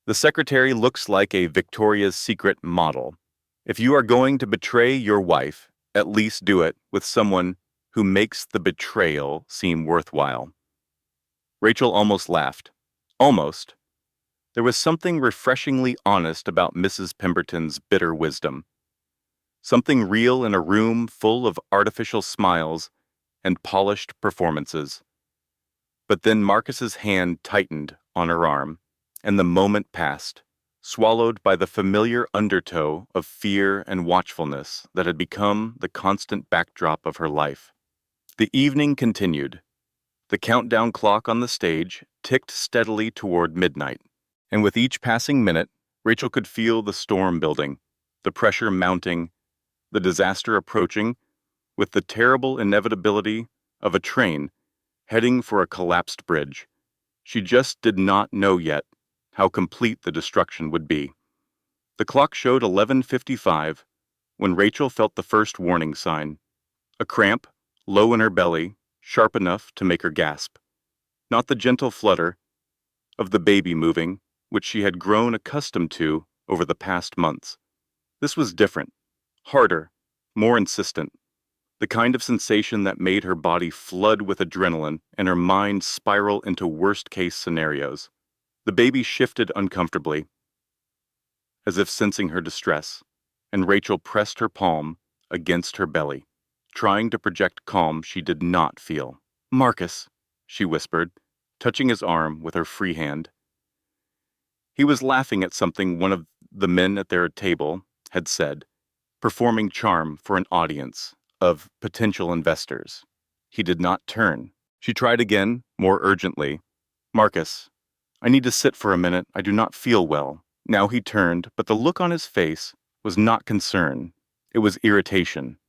The secretary looks like a Victoria's Secret model. If you are going to betray your wife, at least do it with someone who makes the betrayal seem worthwhile." Rachel almost laughed. Almost. There was something refreshingly honest about Mrs. Pemberton's bitter wisdom. Something real in a room full of artificial smiles and polished performances. But then Marcus's hand tightened on her arm, and the moment passed, swallowed by the familiar undertow of fear and watchfulness that had become the constant backdrop of her life. The evening continued. The countdown clock on the stage ticked steadily toward midnight, and with each passing minute, Rachel could feel the storm building, the pressure mounting, the disaster approaching, with the terrible inevitability of a train heading for a collapsed bridge. She just did not know yet how complete the destruction would be. The clock showed 11:55 when Rachel felt the first warning sign. A cramp, low in her belly, sharp enough to make her gasp. Not the gentle flutter of the baby moving, which she had grown accustomed to over the past months. This was different, harder, more insistent. The kind of sensation that made her body flood with adrenaline and her mind spiral into worst-case scenarios. The baby shifted uncomfortably, as if sensing her distress, and Rachel pressed her palm against her belly, trying to project calm she did not feel. "Marcus," she whispered, touching his arm with her free hand. He was laughing at something one of the men at their table had said, performing charm for an audience of potential investors. He did not turn. She tried again, more urgently. "Marcus, I need to sit for a minute. I do not feel well." Now he turned, but the look on his face was not concern. It was irritation.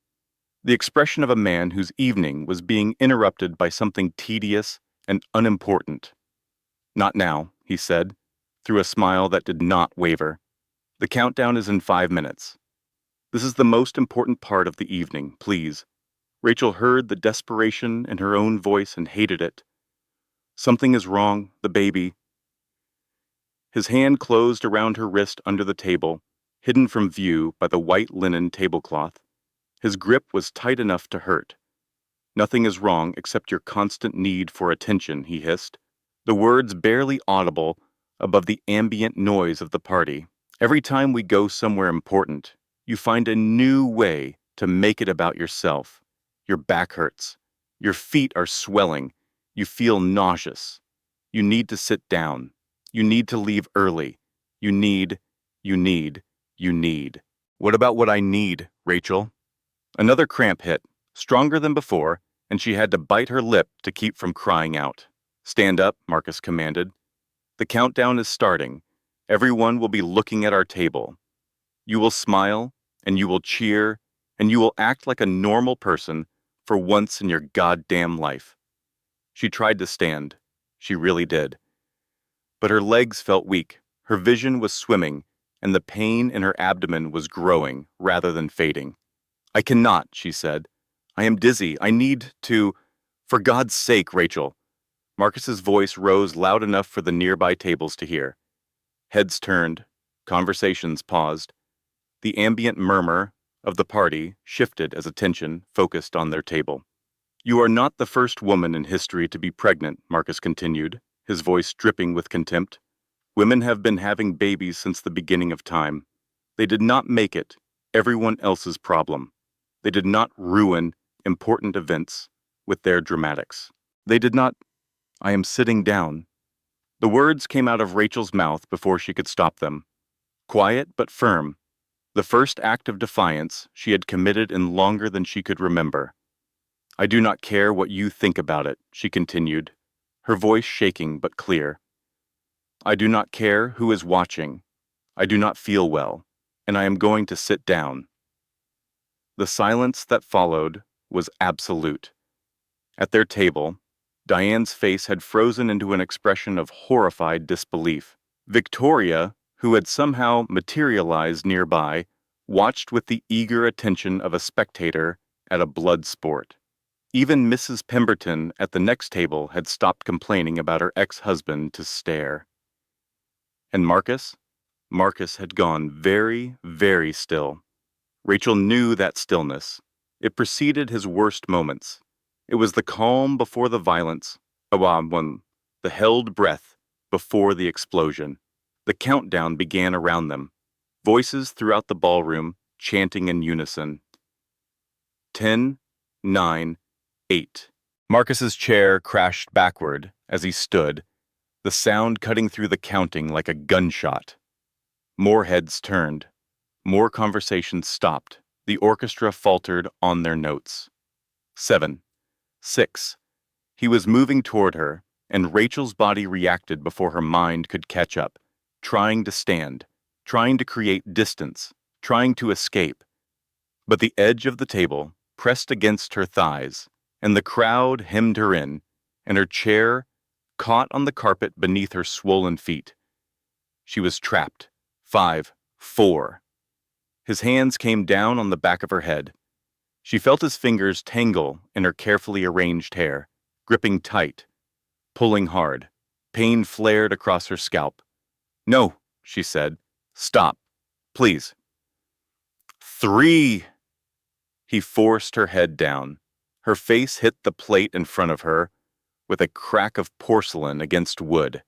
The expression of a man whose evening was being interrupted by something tedious and unimportant. "Not now," he said, through a smile that did not waver. "The countdown is in 5 minutes. This is the most important part of the evening, please." Rachel heard the desperation in her own voice and hated it. "Something is wrong, the baby." His hand closed around her wrist under the table, hidden from view by the white linen tablecloth. His grip was tight enough to hurt, Nothing is wrong except your constant need for attention, he hissed, the words barely audible above the ambient noise of the party. Every time we go somewhere important, you find a new way to make it about yourself. Your back hurts. Your feet are swelling. You feel nauseous. You need to sit down. You need to leave early. You need, you need, you need. What about what I need, Rachel? Another cramp hit, stronger than before, and she had to bite her lip to keep from crying out. Stand up, Marcus commanded. The countdown is starting. Everyone will be looking at our table. You will smile, and you will cheer, and you will act like a normal person for once in your goddamn life. She tried to stand. She really did. But her legs felt weak, her vision was swimming, and the pain in her abdomen was growing rather than fading. I cannot, she said. I am dizzy. I need to... For God's sake, Rachel. Marcus's voice rose loud enough for the nearby tables to hear. Heads turned. Conversations paused. The ambient murmur of the party shifted as attention focused on their table. You are not the first woman in history to be pregnant, Marcus continued, his voice dripping with contempt. Women have been having babies since the beginning of time. They did not make it everyone else's problem. They did not ruin important events with their dramatics. They did not... I am sitting down. The words came out of Rachel's mouth before she could stop them. Quiet but firm. The first act of defiance she had committed in longer than she could remember. I do not care what you think about it, she continued, her voice shaking but clear. I do not care who is watching. I do not feel well, and I am going to sit down. The silence that followed was absolute. At their table, Diane's face had frozen into an expression of horrified disbelief. Victoria, who had somehow materialized nearby, watched with the eager attention of a spectator at a blood sport. Even Mrs. Pemberton at the next table had stopped complaining about her ex-husband to stare. And Marcus? Marcus had gone very, very still. Rachel knew that stillness. It preceded his worst moments. It was the calm before the violence, the held breath before the explosion. The countdown began around them, voices throughout the ballroom chanting in unison. 10, 9, 8. Marcus's chair crashed backward as he stood, the sound cutting through the counting like a gunshot. More heads turned. More conversations stopped. The orchestra faltered on their notes. 7, 6. He was moving toward her, and Rachel's body reacted before her mind could catch up, trying to stand, trying to create distance, trying to escape. But the edge of the table pressed against her thighs, and the crowd hemmed her in, and her chair caught on the carpet beneath her swollen feet. She was trapped. 5, 4. His hands came down on the back of her head. She felt his fingers tangle in her carefully arranged hair, gripping tight, pulling hard. Pain flared across her scalp. No, she said. Stop, please. 3. He forced her head down. Her face hit the plate in front of her with a crack of porcelain against wood.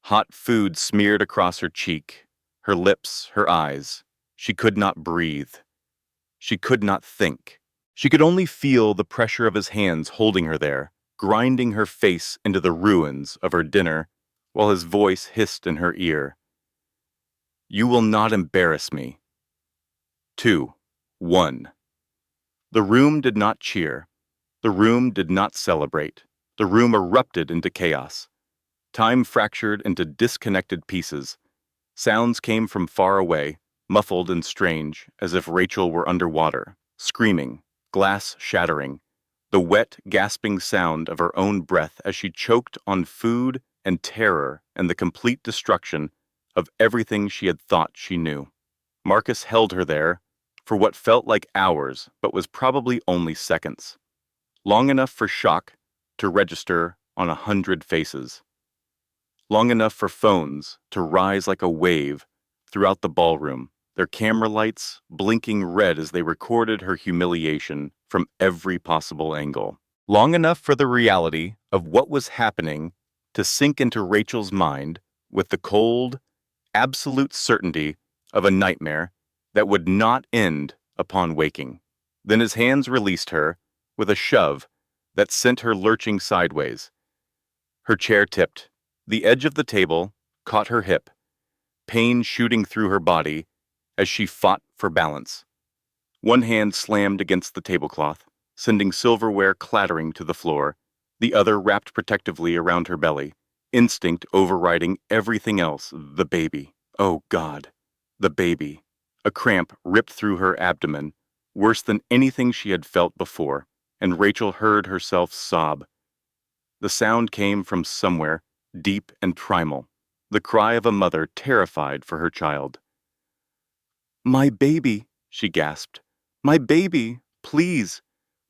Hot food smeared across her cheek, her lips, her eyes. She could not breathe. She could not think. She could only feel the pressure of his hands holding her there, grinding her face into the ruins of her dinner, while his voice hissed in her ear. You will not embarrass me. 2, 1. The room did not cheer. The room did not celebrate. The room erupted into chaos. Time fractured into disconnected pieces. Sounds came from far away, muffled and strange, as if Rachel were underwater, screaming, glass shattering, the wet, gasping sound of her own breath as she choked on food and terror and the complete destruction of everything she had thought she knew. Marcus held her there for what felt like hours, but was probably only seconds. Long enough for shock to register on 100 faces. Long enough for phones to rise like a wave throughout the ballroom, their camera lights blinking red as they recorded her humiliation from every possible angle. long enough for the reality of what was happening to sink into Rachel's mind with the cold, absolute certainty of a nightmare that would not end upon waking. Then his hands released her with a shove that sent her lurching sideways. Her chair tipped. The edge of the table caught her hip, pain shooting through her body as she fought for balance. One hand slammed against the tablecloth, sending silverware clattering to the floor, the other wrapped protectively around her belly, instinct overriding everything else. The baby. Oh, God. The baby. A cramp ripped through her abdomen, worse than anything she had felt before, and Rachel heard herself sob. The sound came from somewhere, deep and primal, the cry of a mother terrified for her child. "My baby," she gasped. "My baby, please.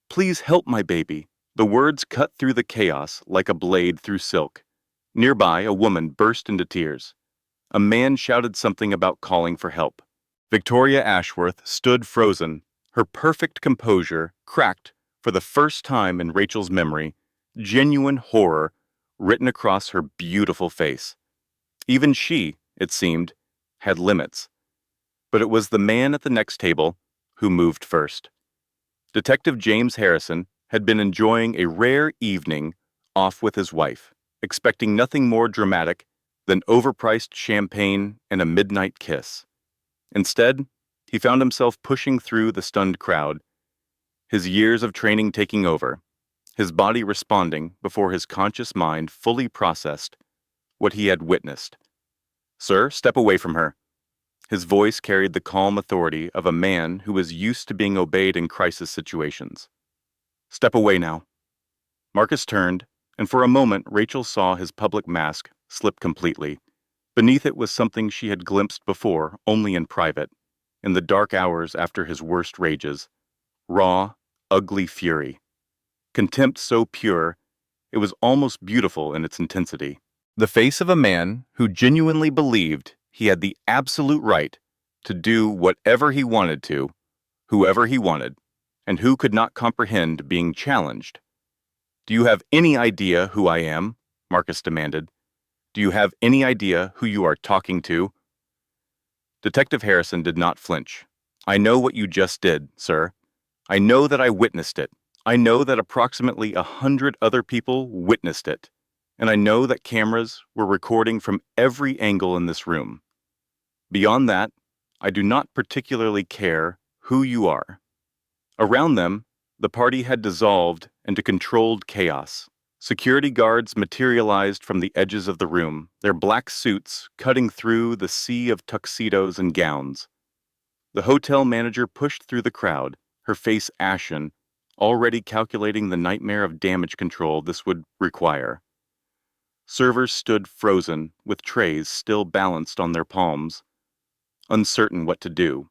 Please help my baby." The words cut through the chaos like a blade through silk. Nearby, a woman burst into tears. A man shouted something about calling for help. Victoria Ashworth stood frozen, her perfect composure cracked for the first time in Rachel's memory, genuine horror written across her beautiful face. Even she, it seemed, had limits. But it was the man at the next table who moved first. Detective James Harrison had been enjoying a rare evening off with his wife, expecting nothing more dramatic than overpriced champagne and a midnight kiss. Instead, he found himself pushing through the stunned crowd, his years of training taking over, his body responding before his conscious mind fully processed what he had witnessed. "Sir, step away from her." His voice carried the calm authority of a man who was used to being obeyed in crisis situations. "Step away now." Marcus turned, and for a moment Rachel saw his public mask slip completely. Beneath it was something she had glimpsed before only in private, in the dark hours after his worst rages. Raw, ugly fury. Contempt so pure, it was almost beautiful in its intensity. The face of a man who genuinely believed he had the absolute right to do whatever he wanted to, whoever he wanted, and who could not comprehend being challenged. "Do you have any idea who I am?" Marcus demanded. "Do you have any idea who you are talking to?" Detective Harrison did not flinch. "I know what you just did, sir. I know that I witnessed it. I know that approximately 100 other people witnessed it. And I know that cameras were recording from every angle in this room. Beyond that, I do not particularly care who you are." Around them, the party had dissolved into controlled chaos. Security guards materialized from the edges of the room, their black suits cutting through the sea of tuxedos and gowns. The hotel manager pushed through the crowd, her face ashen, already calculating the nightmare of damage control this would require. Servers stood frozen, with trays still balanced on their palms, uncertain what to do.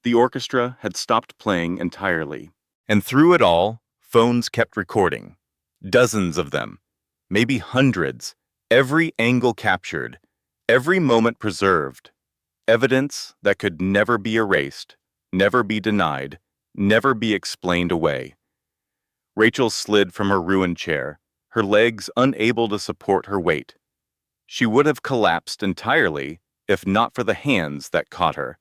The orchestra had stopped playing entirely, and through it all, phones kept recording. Dozens of them, maybe hundreds, every angle captured, every moment preserved. Evidence that could never be erased, never be denied, never be explained away. Rachel slid from her ruined chair, her legs unable to support her weight. She would have collapsed entirely if not for the hands that caught her.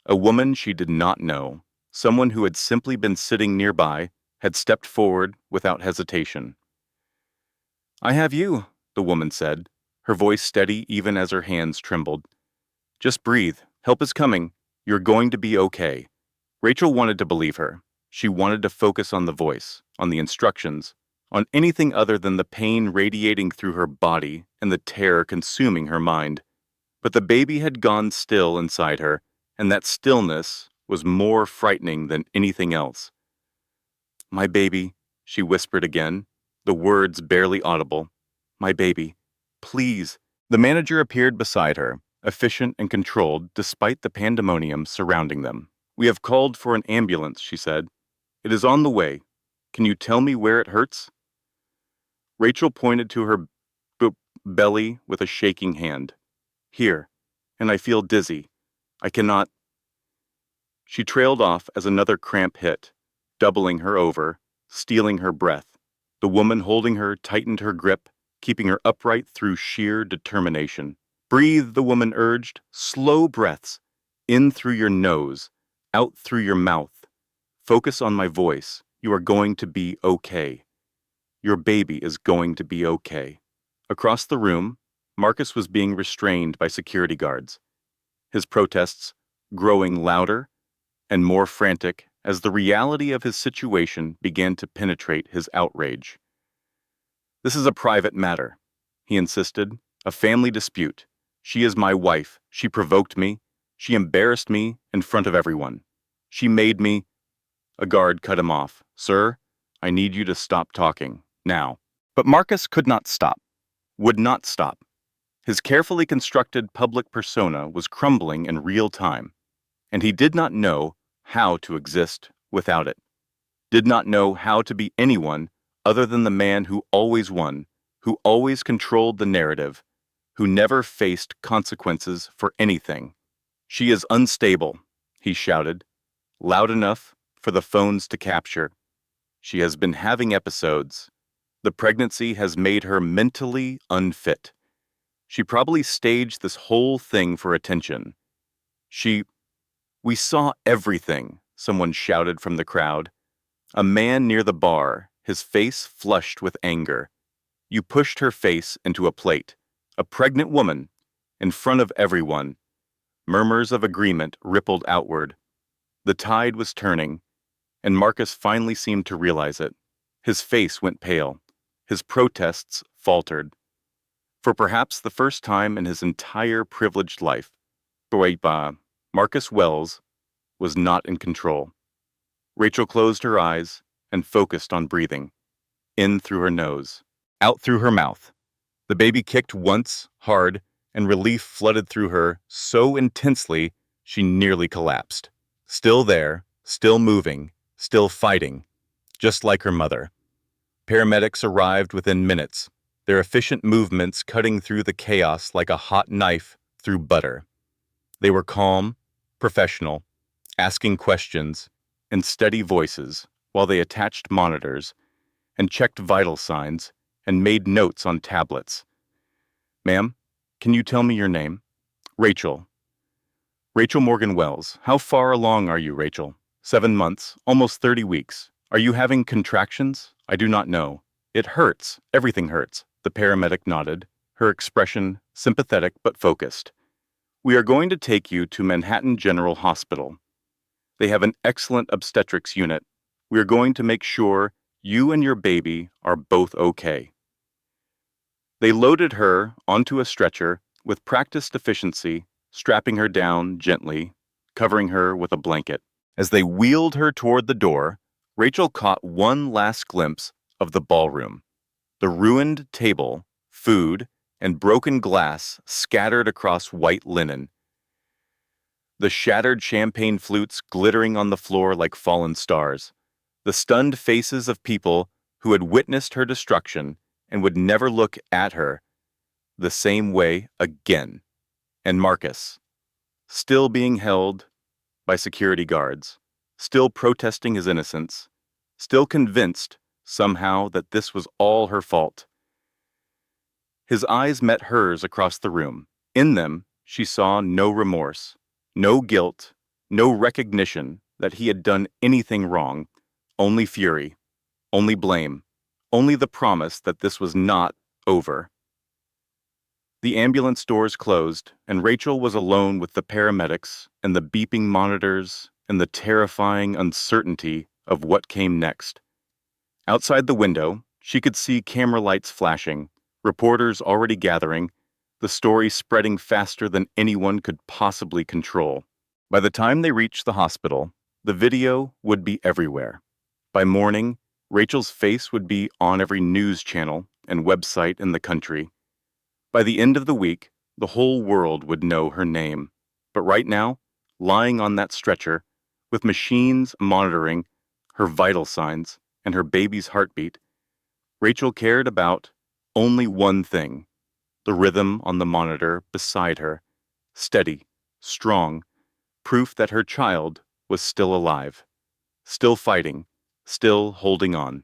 A woman she did not know, someone who had simply been sitting nearby, had stepped forward without hesitation. "I have you," the woman said, her voice steady even as her hands trembled. "Just breathe. Help is coming. You're going to be okay." Rachel wanted to believe her. She wanted to focus on the voice, on the instructions, on anything other than the pain radiating through her body and the terror consuming her mind. But the baby had gone still inside her, and that stillness was more frightening than anything else. "My baby," she whispered again, the words barely audible. "My baby. Please." The manager appeared beside her, efficient and controlled despite the pandemonium surrounding them. "We have called for an ambulance," she said. "It is on the way. Can you tell me where it hurts?" Rachel pointed to her belly with a shaking hand. "Here, and I feel dizzy. I cannot." She trailed off as another cramp hit, doubling her over, stealing her breath. The woman holding her tightened her grip, keeping her upright through sheer determination. Breathe, the woman urged, slow breaths, in through your nose, out through your mouth. Focus on my voice. You are going to be okay. Your baby is going to be okay. Across the room, Marcus was being restrained by security guards, his protests growing louder and more frantic as the reality of his situation began to penetrate his outrage. This is a private matter, he insisted, a family dispute. She is my wife. She provoked me. She embarrassed me in front of everyone. She made me. A guard cut him off. Sir, I need you to stop talking, now. But Marcus could not stop, would not stop. His carefully constructed public persona was crumbling in real time, and he did not know how to exist without it. Did not know how to be anyone other than the man who always won, who always controlled the narrative, who never faced consequences for anything. She is unstable, he shouted, loud enough for the phones to capture. She has been having episodes. The pregnancy has made her mentally unfit. She probably staged this whole thing for attention. We saw everything, someone shouted from the crowd. A man near the bar, his face flushed with anger. You pushed her face into a plate. A pregnant woman, in front of everyone. Murmurs of agreement rippled outward. The tide was turning, and Marcus finally seemed to realize it. His face went pale. His protests faltered. For perhaps the first time in his entire privileged life, Marcus Wells was not in control. Rachel closed her eyes and focused on breathing. In through her nose, out through her mouth. The baby kicked once, hard, and relief flooded through her so intensely she nearly collapsed. Still there, still moving, still fighting, just like her mother. Paramedics arrived within minutes, their efficient movements cutting through the chaos like a hot knife through butter. They were calm, professional, asking questions in steady voices while they attached monitors and checked vital signs and made notes on tablets. Ma'am, can you tell me your name? Rachel. Rachel Morgan Wells. How far along are you, Rachel? 7 months, almost 30 weeks. Are you having contractions? I do not know. It hurts. Everything hurts. The paramedic nodded, her expression sympathetic but focused. We are going to take you to Manhattan General Hospital. They have an excellent obstetrics unit. We are going to make sure you and your baby are both okay. They loaded her onto a stretcher with practiced efficiency, strapping her down gently, covering her with a blanket. As they wheeled her toward the door, Rachel caught one last glimpse of the ballroom. The ruined table, food, and broken glass scattered across white linen. The shattered champagne flutes glittering on the floor like fallen stars. The stunned faces of people who had witnessed her destruction and would never look at her the same way again. And Marcus, still being held by security guards, still protesting his innocence, still convinced somehow that this was all her fault. His eyes met hers across the room. In them, she saw no remorse, no guilt, no recognition that he had done anything wrong, only fury, only blame, only the promise that this was not over. The ambulance doors closed, and Rachel was alone with the paramedics and the beeping monitors and the terrifying uncertainty of what came next. Outside the window, she could see camera lights flashing, reporters already gathering, the story spreading faster than anyone could possibly control. By the time they reached the hospital, the video would be everywhere. By morning, Rachel's face would be on every news channel and website in the country. By the end of the week, the whole world would know her name. But right now, lying on that stretcher, with machines monitoring her vital signs and her baby's heartbeat, Rachel cared about only one thing: the rhythm on the monitor beside her, steady, strong, proof that her child was still alive, still fighting, still holding on.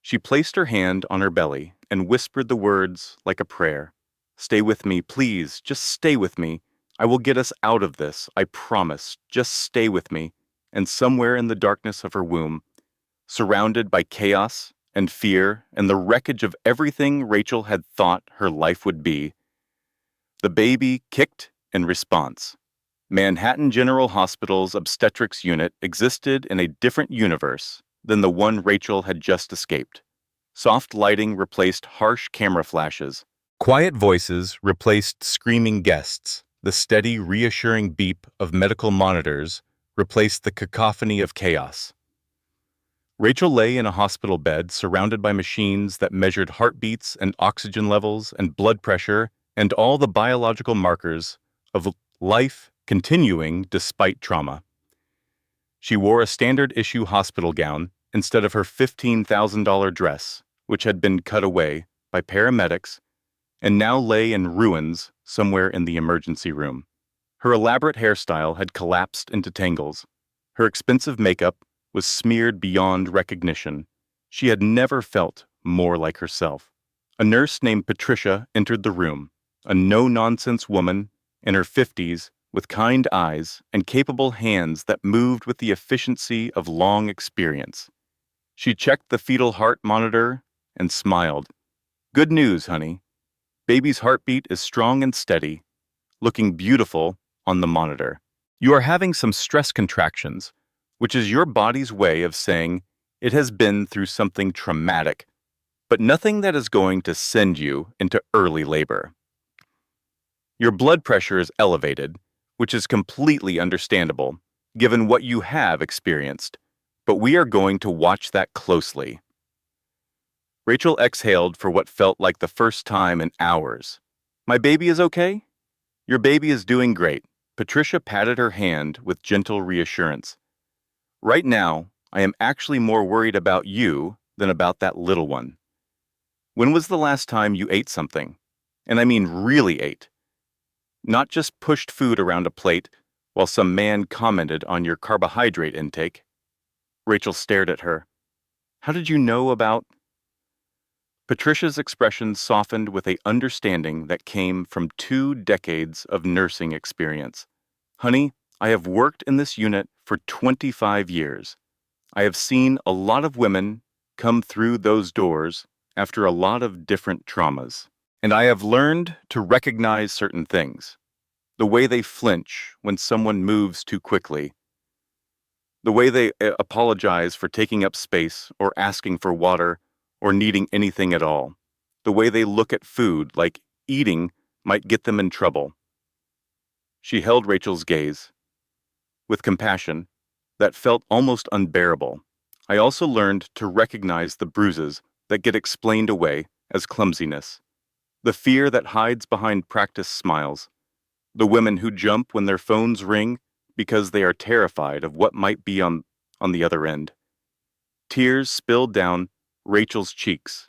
She placed her hand on her belly and whispered the words like a prayer. "Stay with me, please, just stay with me. I will get us out of this, I promise. Just stay with me." And somewhere in the darkness of her womb, surrounded by chaos and fear and the wreckage of everything Rachel had thought her life would be, the baby kicked in response. Manhattan General Hospital's obstetrics unit existed in a different universe than the one Rachel had just escaped. Soft lighting replaced harsh camera flashes. Quiet voices replaced screaming guests. The steady, reassuring beep of medical monitors replaced the cacophony of chaos. Rachel lay in a hospital bed surrounded by machines that measured heartbeats and oxygen levels and blood pressure and all the biological markers of life continuing despite trauma. She wore a standard-issue hospital gown instead of her $15,000 dress, which had been cut away by paramedics and now lay in ruins somewhere in the emergency room. Her elaborate hairstyle had collapsed into tangles. Her expensive makeup was smeared beyond recognition. She had never felt more like herself. A nurse named Patricia entered the room, a no-nonsense woman in her 50s with kind eyes and capable hands that moved with the efficiency of long experience. She checked the fetal heart monitor and smiled. "Good news, honey. Baby's heartbeat is strong and steady, looking beautiful on the monitor. You are having some stress contractions, which is your body's way of saying it has been through something traumatic, but nothing that is going to send you into early labor. Your blood pressure is elevated, which is completely understandable, given what you have experienced, but we are going to watch that closely." Rachel exhaled for what felt like the first time in hours. "My baby is okay?" "Your baby is doing great." Patricia patted her hand with gentle reassurance. "Right now, I am actually more worried about you than about that little one. When was the last time you ate something? And I mean really ate. Not just pushed food around a plate while some man commented on your carbohydrate intake." Rachel stared at her. "How did you know about—" Patricia's expression softened with an understanding that came from 2 decades of nursing experience. "Honey, I have worked in this unit for 25 years. I have seen a lot of women come through those doors after a lot of different traumas. And I have learned to recognize certain things. The way they flinch when someone moves too quickly. The way they apologize for taking up space or asking for water or needing anything at all. The way they look at food like eating might get them in trouble." She held Rachel's gaze with compassion that felt almost unbearable. "I also learned to recognize the bruises that get explained away as clumsiness. The fear that hides behind practiced smiles. The women who jump when their phones ring because they are terrified of what might be on the other end." Tears spilled down Rachel's cheeks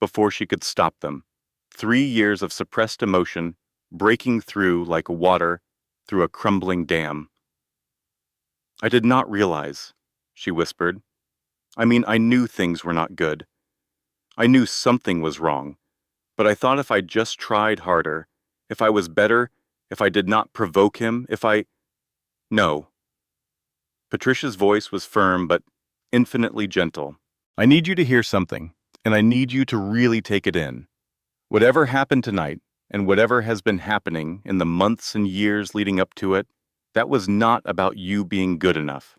before she could stop them. 3 years of suppressed emotion breaking through like water through a crumbling dam. "I did not realize," she whispered. "I mean, I knew things were not good. I knew something was wrong, but I thought if I just tried harder, if I was better, if I did not provoke him, if I—" "No." Patricia's voice was firm but infinitely gentle. "I need you to hear something, and I need you to really take it in. Whatever happened tonight, and whatever has been happening in the months and years leading up to it, that was not about you being good enough.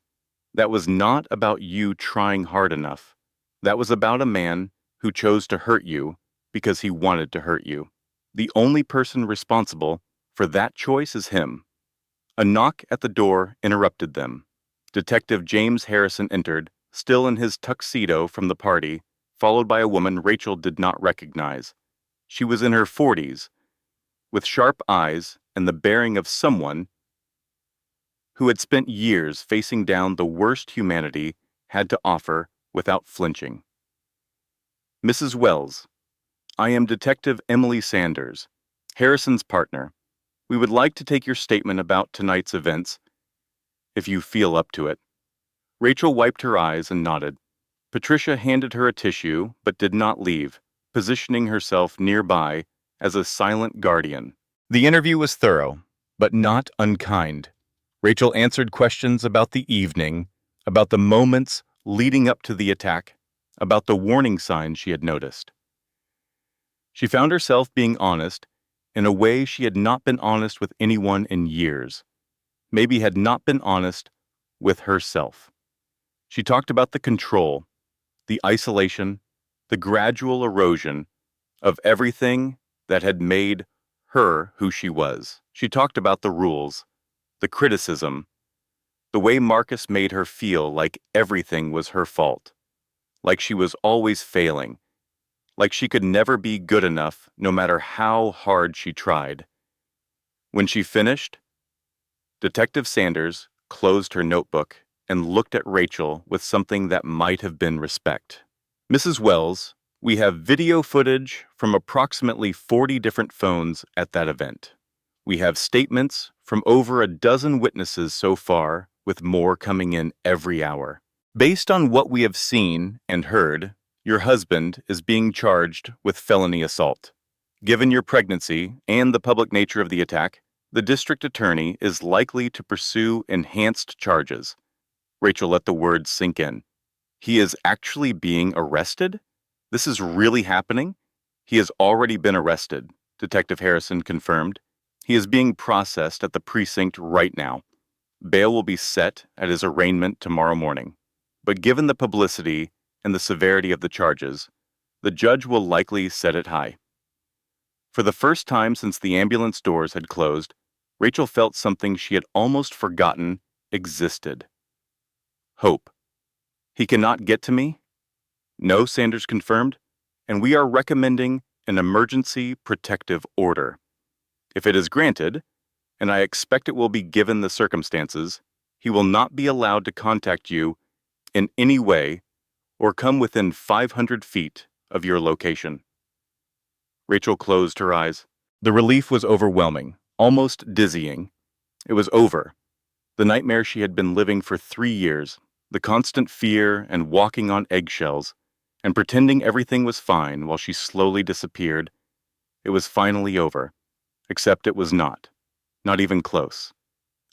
That was not about you trying hard enough. That was about a man who chose to hurt you because he wanted to hurt you. The only person responsible for that choice is him." A knock at the door interrupted them. Detective James Harrison entered, still in his tuxedo from the party, followed by a woman Rachel did not recognize. She was in her 40s, with sharp eyes and the bearing of someone who had spent years facing down the worst humanity had to offer without flinching. "Mrs. Wells, I am Detective Emily Sanders, Harrison's partner. We would like to take your statement about tonight's events, if you feel up to it." Rachel wiped her eyes and nodded. Patricia handed her a tissue but did not leave, positioning herself nearby as a silent guardian. The interview was thorough, but not unkind. Rachel answered questions about the evening, about the moments leading up to the attack, about the warning signs she had noticed. She found herself being honest in a way she had not been honest with anyone in years, maybe had not been honest with herself. She talked about the control, the isolation, the gradual erosion of everything that had made her who she was. She talked about the rules, the criticism, the way Marcus made her feel like everything was her fault, like she was always failing, like she could never be good enough no matter how hard she tried. When she finished, Detective Sanders closed her notebook and looked at Rachel with something that might have been respect. Mrs. Wells, we have video footage from approximately 40 different phones at that event. We have statements from over a dozen witnesses so far, with more coming in every hour. Based on what we have seen and heard, your husband is being charged with felony assault. Given your pregnancy and the public nature of the attack, the district attorney is likely to pursue enhanced charges. Rachel let the words sink in. He is actually being arrested? This is really happening? He has already been arrested, Detective Harrison confirmed. He is being processed at the precinct right now. Bail will be set at his arraignment tomorrow morning. But given the publicity and the severity of the charges, the judge will likely set it high. For the first time since the ambulance doors had closed, Rachel felt something she had almost forgotten existed. Hope. He cannot get to me? No, Sanders confirmed, and we are recommending an emergency protective order. If it is granted, and I expect it will be given the circumstances, he will not be allowed to contact you in any way or come within 500 feet of your location. Rachel closed her eyes. The relief was overwhelming, almost dizzying. It was over. The nightmare she had been living for 3 years, the constant fear and walking on eggshells, and pretending everything was fine while she slowly disappeared. It was finally over, except it was not even close.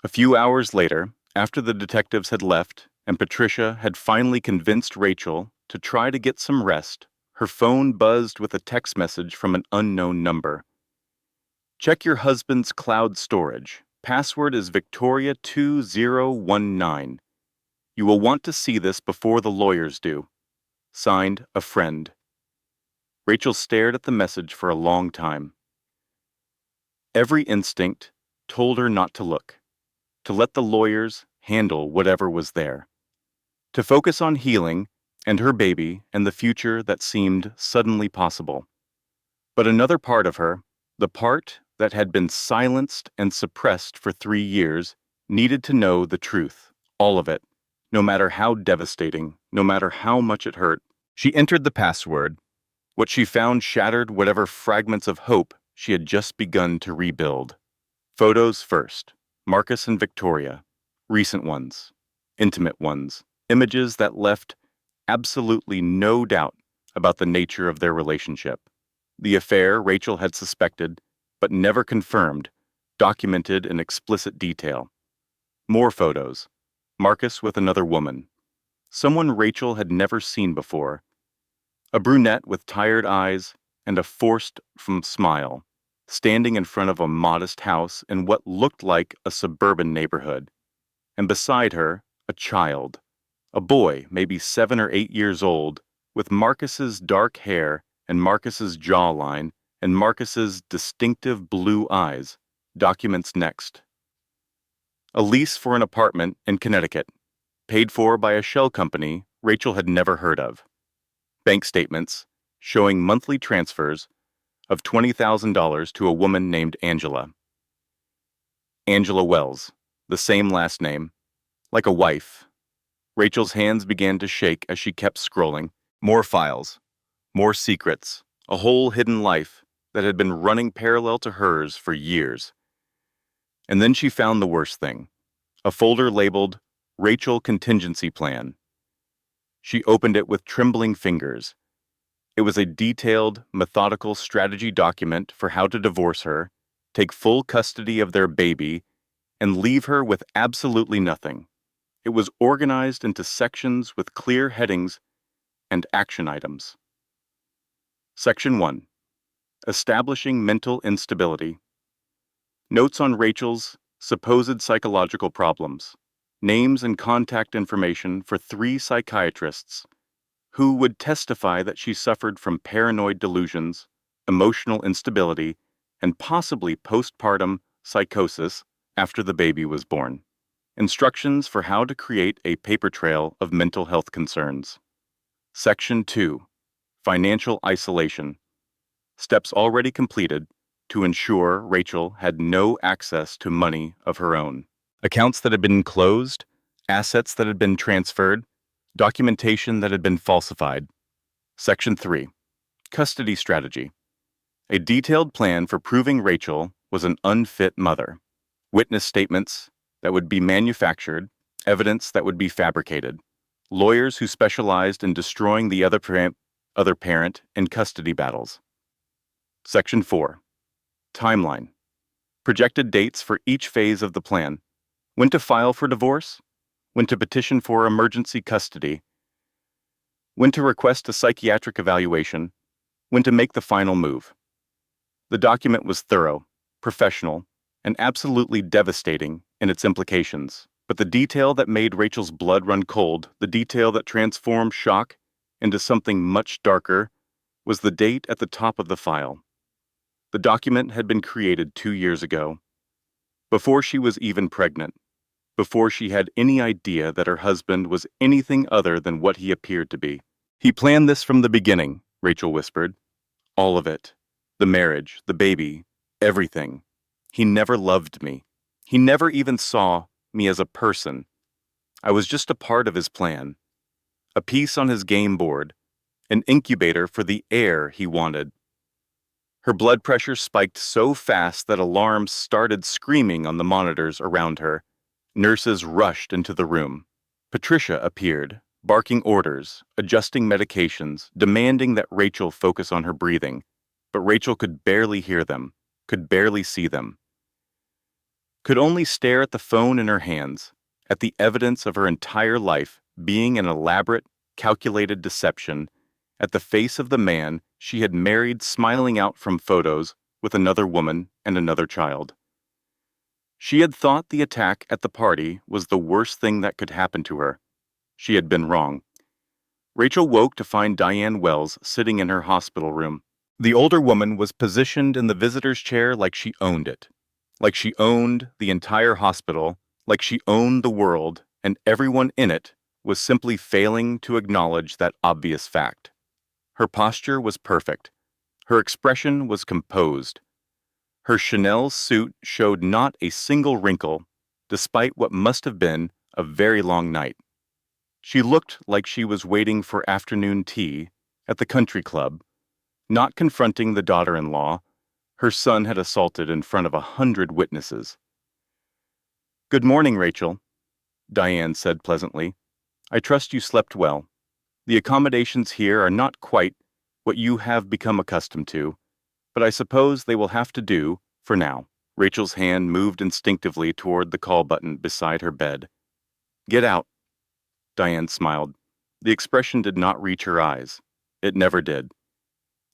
A few hours later, after the detectives had left and Patricia had finally convinced Rachel to try to get some rest, her phone buzzed with a text message from an unknown number. Check your husband's cloud storage. Password is Victoria2019. You will want to see this before the lawyers do. Signed, a friend. Rachel stared at the message for a long time. Every instinct told her not to look, to let the lawyers handle whatever was there, to focus on healing and her baby and the future that seemed suddenly possible. But another part of her, the part that had been silenced and suppressed for 3 years, needed to know the truth, all of it, no matter how devastating, no matter how much it hurt. She entered the password. What she found shattered whatever fragments of hope she had just begun to rebuild. Photos first. Marcus and Victoria. Recent ones. Intimate ones. Images that left absolutely no doubt about the nature of their relationship. The affair Rachel had suspected, but never confirmed, documented in explicit detail. More photos. Marcus with another woman. Someone Rachel had never seen before. A brunette with tired eyes and a forced smile, standing in front of a modest house in what looked like a suburban neighborhood. And beside her, a child. A boy, maybe 7 or 8 years old, with Marcus's dark hair and Marcus's jawline and Marcus's distinctive blue eyes. Documents next. A lease for an apartment in Connecticut, paid for by a shell company Rachel had never heard of. Bank statements showing monthly transfers of $20,000 to a woman named Angela. Angela Wells, the same last name, like a wife. Rachel's hands began to shake as she kept scrolling. More files, more secrets, a whole hidden life that had been running parallel to hers for years. And then she found the worst thing, a folder labeled Rachel Contingency Plan. She opened it with trembling fingers. It was a detailed, methodical strategy document for how to divorce her, take full custody of their baby, and leave her with absolutely nothing. It was organized into sections with clear headings and action items. Section 1. Establishing mental instability. Notes on Rachel's supposed psychological problems. Names and contact information for 3 psychiatrists who would testify that she suffered from paranoid delusions, emotional instability, and possibly postpartum psychosis after the baby was born. Instructions for how to create a paper trail of mental health concerns. Section 2. Financial isolation. Steps already completed to ensure Rachel had no access to money of her own. Accounts that had been closed, assets that had been transferred, documentation that had been falsified. Section 3. Custody strategy. A detailed plan for proving Rachel was an unfit mother. Witness statements that would be manufactured, evidence that would be fabricated. Lawyers who specialized in destroying the other parent in custody battles. Section 4. Timeline. Projected dates for each phase of the plan. When to file for divorce, when to petition for emergency custody, when to request a psychiatric evaluation, when to make the final move. The document was thorough, professional, and absolutely devastating in its implications, but the detail that made Rachel's blood run cold, the detail that transformed shock into something much darker, was the date at the top of the file. The document had been created 2 years ago, before she was even pregnant, before she had any idea that her husband was anything other than what he appeared to be. "He planned this from the beginning," Rachel whispered. "All of it. The marriage, the baby, everything. He never loved me. He never even saw me as a person. I was just a part of his plan. A piece on his game board, an incubator for the heir he wanted." Her blood pressure spiked so fast that alarms started screaming on the monitors around her. Nurses rushed into the room. Patricia appeared, barking orders, adjusting medications, demanding that Rachel focus on her breathing. But Rachel could barely hear them, could barely see them. Could only stare at the phone in her hands, at the evidence of her entire life being an elaborate, calculated deception, at the face of the man she had married smiling out from photos with another woman and another child. She had thought the attack at the party was the worst thing that could happen to her. She had been wrong. Rachel woke to find Diane Wells sitting in her hospital room. The older woman was positioned in the visitor's chair like she owned it, like she owned the entire hospital, like she owned the world, and everyone in it was simply failing to acknowledge that obvious fact. Her posture was perfect. Her expression was composed. Her Chanel suit showed not a single wrinkle, despite what must have been a very long night. She looked like she was waiting for afternoon tea at the country club, not confronting the daughter-in-law her son had assaulted in front of 100 witnesses. "Good morning, Rachel," Diane said pleasantly. "I trust you slept well. The accommodations here are not quite what you have become accustomed to, but I suppose they will have to do for now." Rachel's hand moved instinctively toward the call button beside her bed. "Get out," Diane smiled. The expression did not reach her eyes. It never did.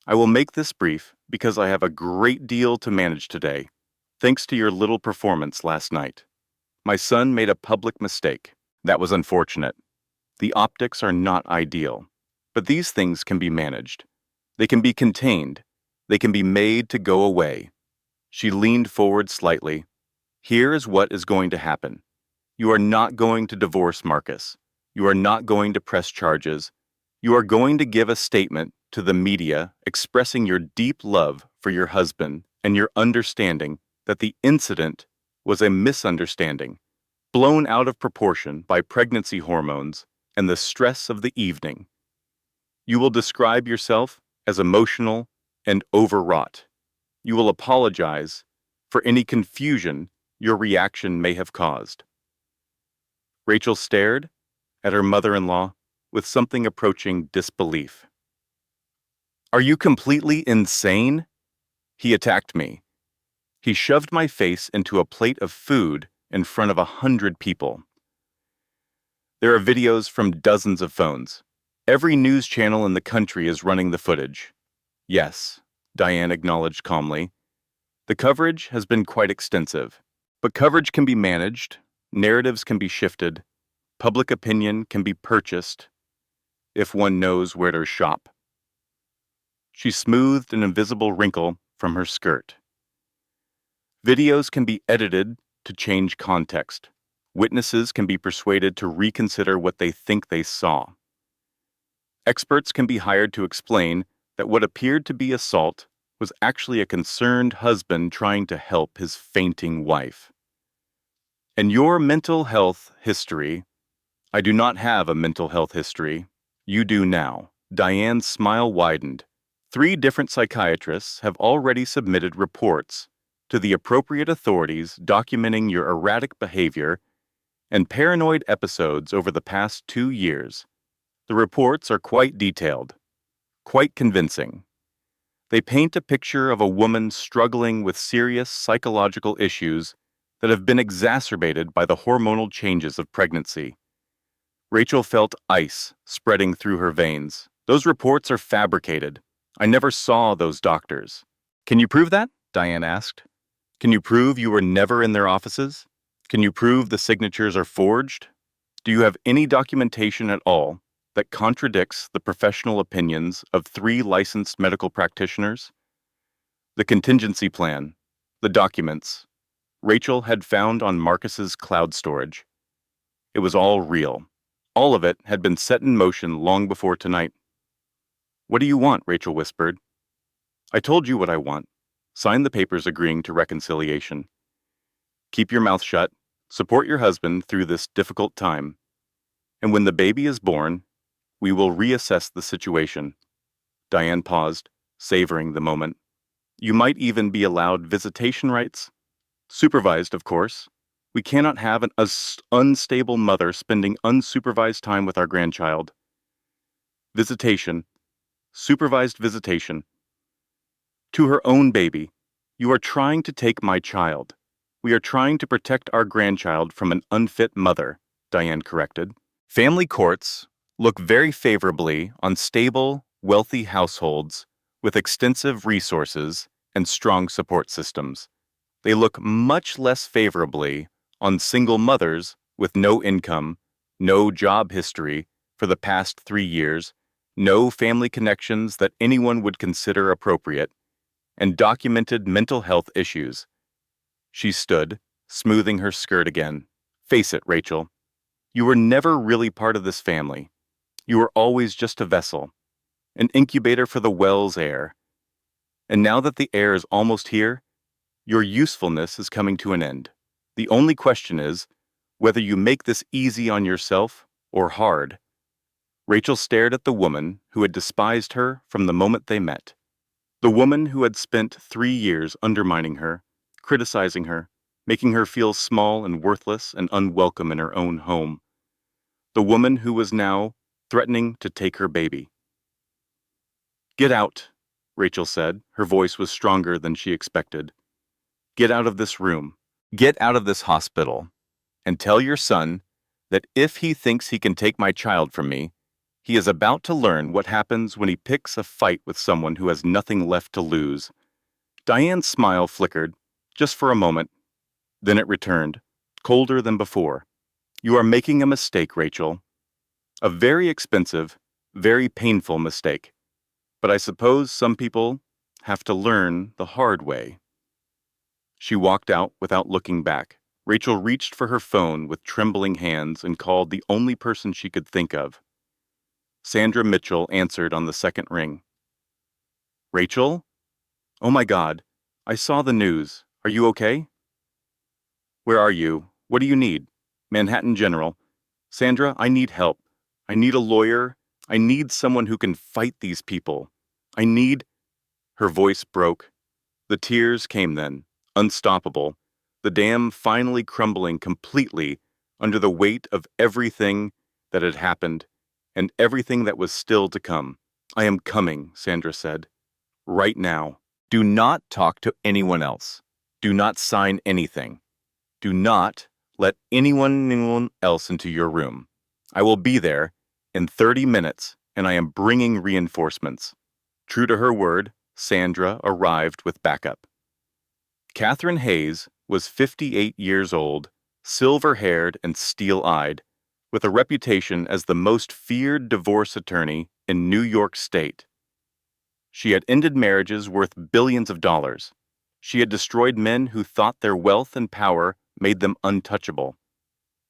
"I will make this brief because I have a great deal to manage today, thanks to your little performance last night. My son made a public mistake. That was unfortunate. The optics are not ideal, but these things can be managed. They can be contained. They can be made to go away." She leaned forward slightly. "Here is what is going to happen. You are not going to divorce Marcus. You are not going to press charges. You are going to give a statement to the media expressing your deep love for your husband and your understanding that the incident was a misunderstanding, blown out of proportion by pregnancy hormones and the stress of the evening. You will describe yourself as emotional and overwrought. You will apologize for any confusion your reaction may have caused." Rachel stared at her mother-in-law with something approaching disbelief. Are you completely insane? He attacked me. He shoved my face into a plate of food in front of 100 people. There are videos from dozens of phones. Every news channel in the country is running the footage. Yes, Diane acknowledged calmly. The coverage has been quite extensive. But coverage can be managed, narratives can be shifted, public opinion can be purchased, if one knows where to shop. She smoothed an invisible wrinkle from her skirt. Videos can be edited to change context. Witnesses can be persuaded to reconsider what they think they saw. Experts can be hired to explain that what appeared to be assault was actually a concerned husband trying to help his fainting wife. And your mental health history, I do not have a mental health history. You do now. Diane's smile widened. 3 different psychiatrists have already submitted reports to the appropriate authorities documenting your erratic behavior and paranoid episodes over the past 2 years. The reports are quite detailed, quite convincing. They paint a picture of a woman struggling with serious psychological issues that have been exacerbated by the hormonal changes of pregnancy. Rachel felt ice spreading through her veins. Those reports are fabricated. I never saw those doctors. Can you prove that? Diane asked. Can you prove you were never in their offices? Can you prove the signatures are forged? Do you have any documentation at all that contradicts the professional opinions of 3 licensed medical practitioners? The contingency plan, the documents, Rachel had found on Marcus's cloud storage. It was all real. All of it had been set in motion long before tonight. What do you want? Rachel whispered. I told you what I want. Sign the papers agreeing to reconciliation. Keep your mouth shut. Support your husband through this difficult time. And when the baby is born, we will reassess the situation. Diane paused, savoring the moment. You might even be allowed visitation rights. Supervised, of course. We cannot have an unstable mother spending unsupervised time with our grandchild. Visitation. Supervised visitation. To her own baby. You are trying to take my child. We are trying to protect our grandchild from an unfit mother, Diane corrected. Family courts look very favorably on stable, wealthy households with extensive resources and strong support systems. They look much less favorably on single mothers with no income, no job history for the past 3 years, no family connections that anyone would consider appropriate, and documented mental health issues. She stood, smoothing her skirt again. Face it, Rachel. You were never really part of this family. You were always just a vessel, an incubator for the well's heir. And now that the heir is almost here, your usefulness is coming to an end. The only question is whether you make this easy on yourself or hard. Rachel stared at the woman who had despised her from the moment they met. The woman who had spent 3 years undermining her, criticizing her, making her feel small and worthless and unwelcome in her own home. The woman who was now threatening to take her baby. Get out, Rachel said. Her voice was stronger than she expected. Get out of this room. Get out of this hospital. And tell your son that if he thinks he can take my child from me, he is about to learn what happens when he picks a fight with someone who has nothing left to lose. Diane's smile flickered, just for a moment. Then it returned, colder than before. You are making a mistake, Rachel. A very expensive, very painful mistake. But I suppose some people have to learn the hard way. She walked out without looking back. Rachel reached for her phone with trembling hands and called the only person she could think of. Sandra Mitchell answered on the second ring. Rachel? Oh my God, I saw the news. Are you okay? Where are you? What do you need? Manhattan General. Sandra, I need help. I need a lawyer. I need someone who can fight these people. I need... Her voice broke. The tears came then, unstoppable, the dam finally crumbling completely under the weight of everything that had happened and everything that was still to come. "I am coming," Sandra said. "Right now. Do not talk to anyone else. Do not sign anything. Do not let anyone else into your room. I will be there in 30 minutes, and I am bringing reinforcements." True to her word, Sandra arrived with backup. Catherine Hayes was 58 years old, silver-haired and steel-eyed, with a reputation as the most feared divorce attorney in New York State. She had ended marriages worth billions of dollars. She had destroyed men who thought their wealth and power made them untouchable.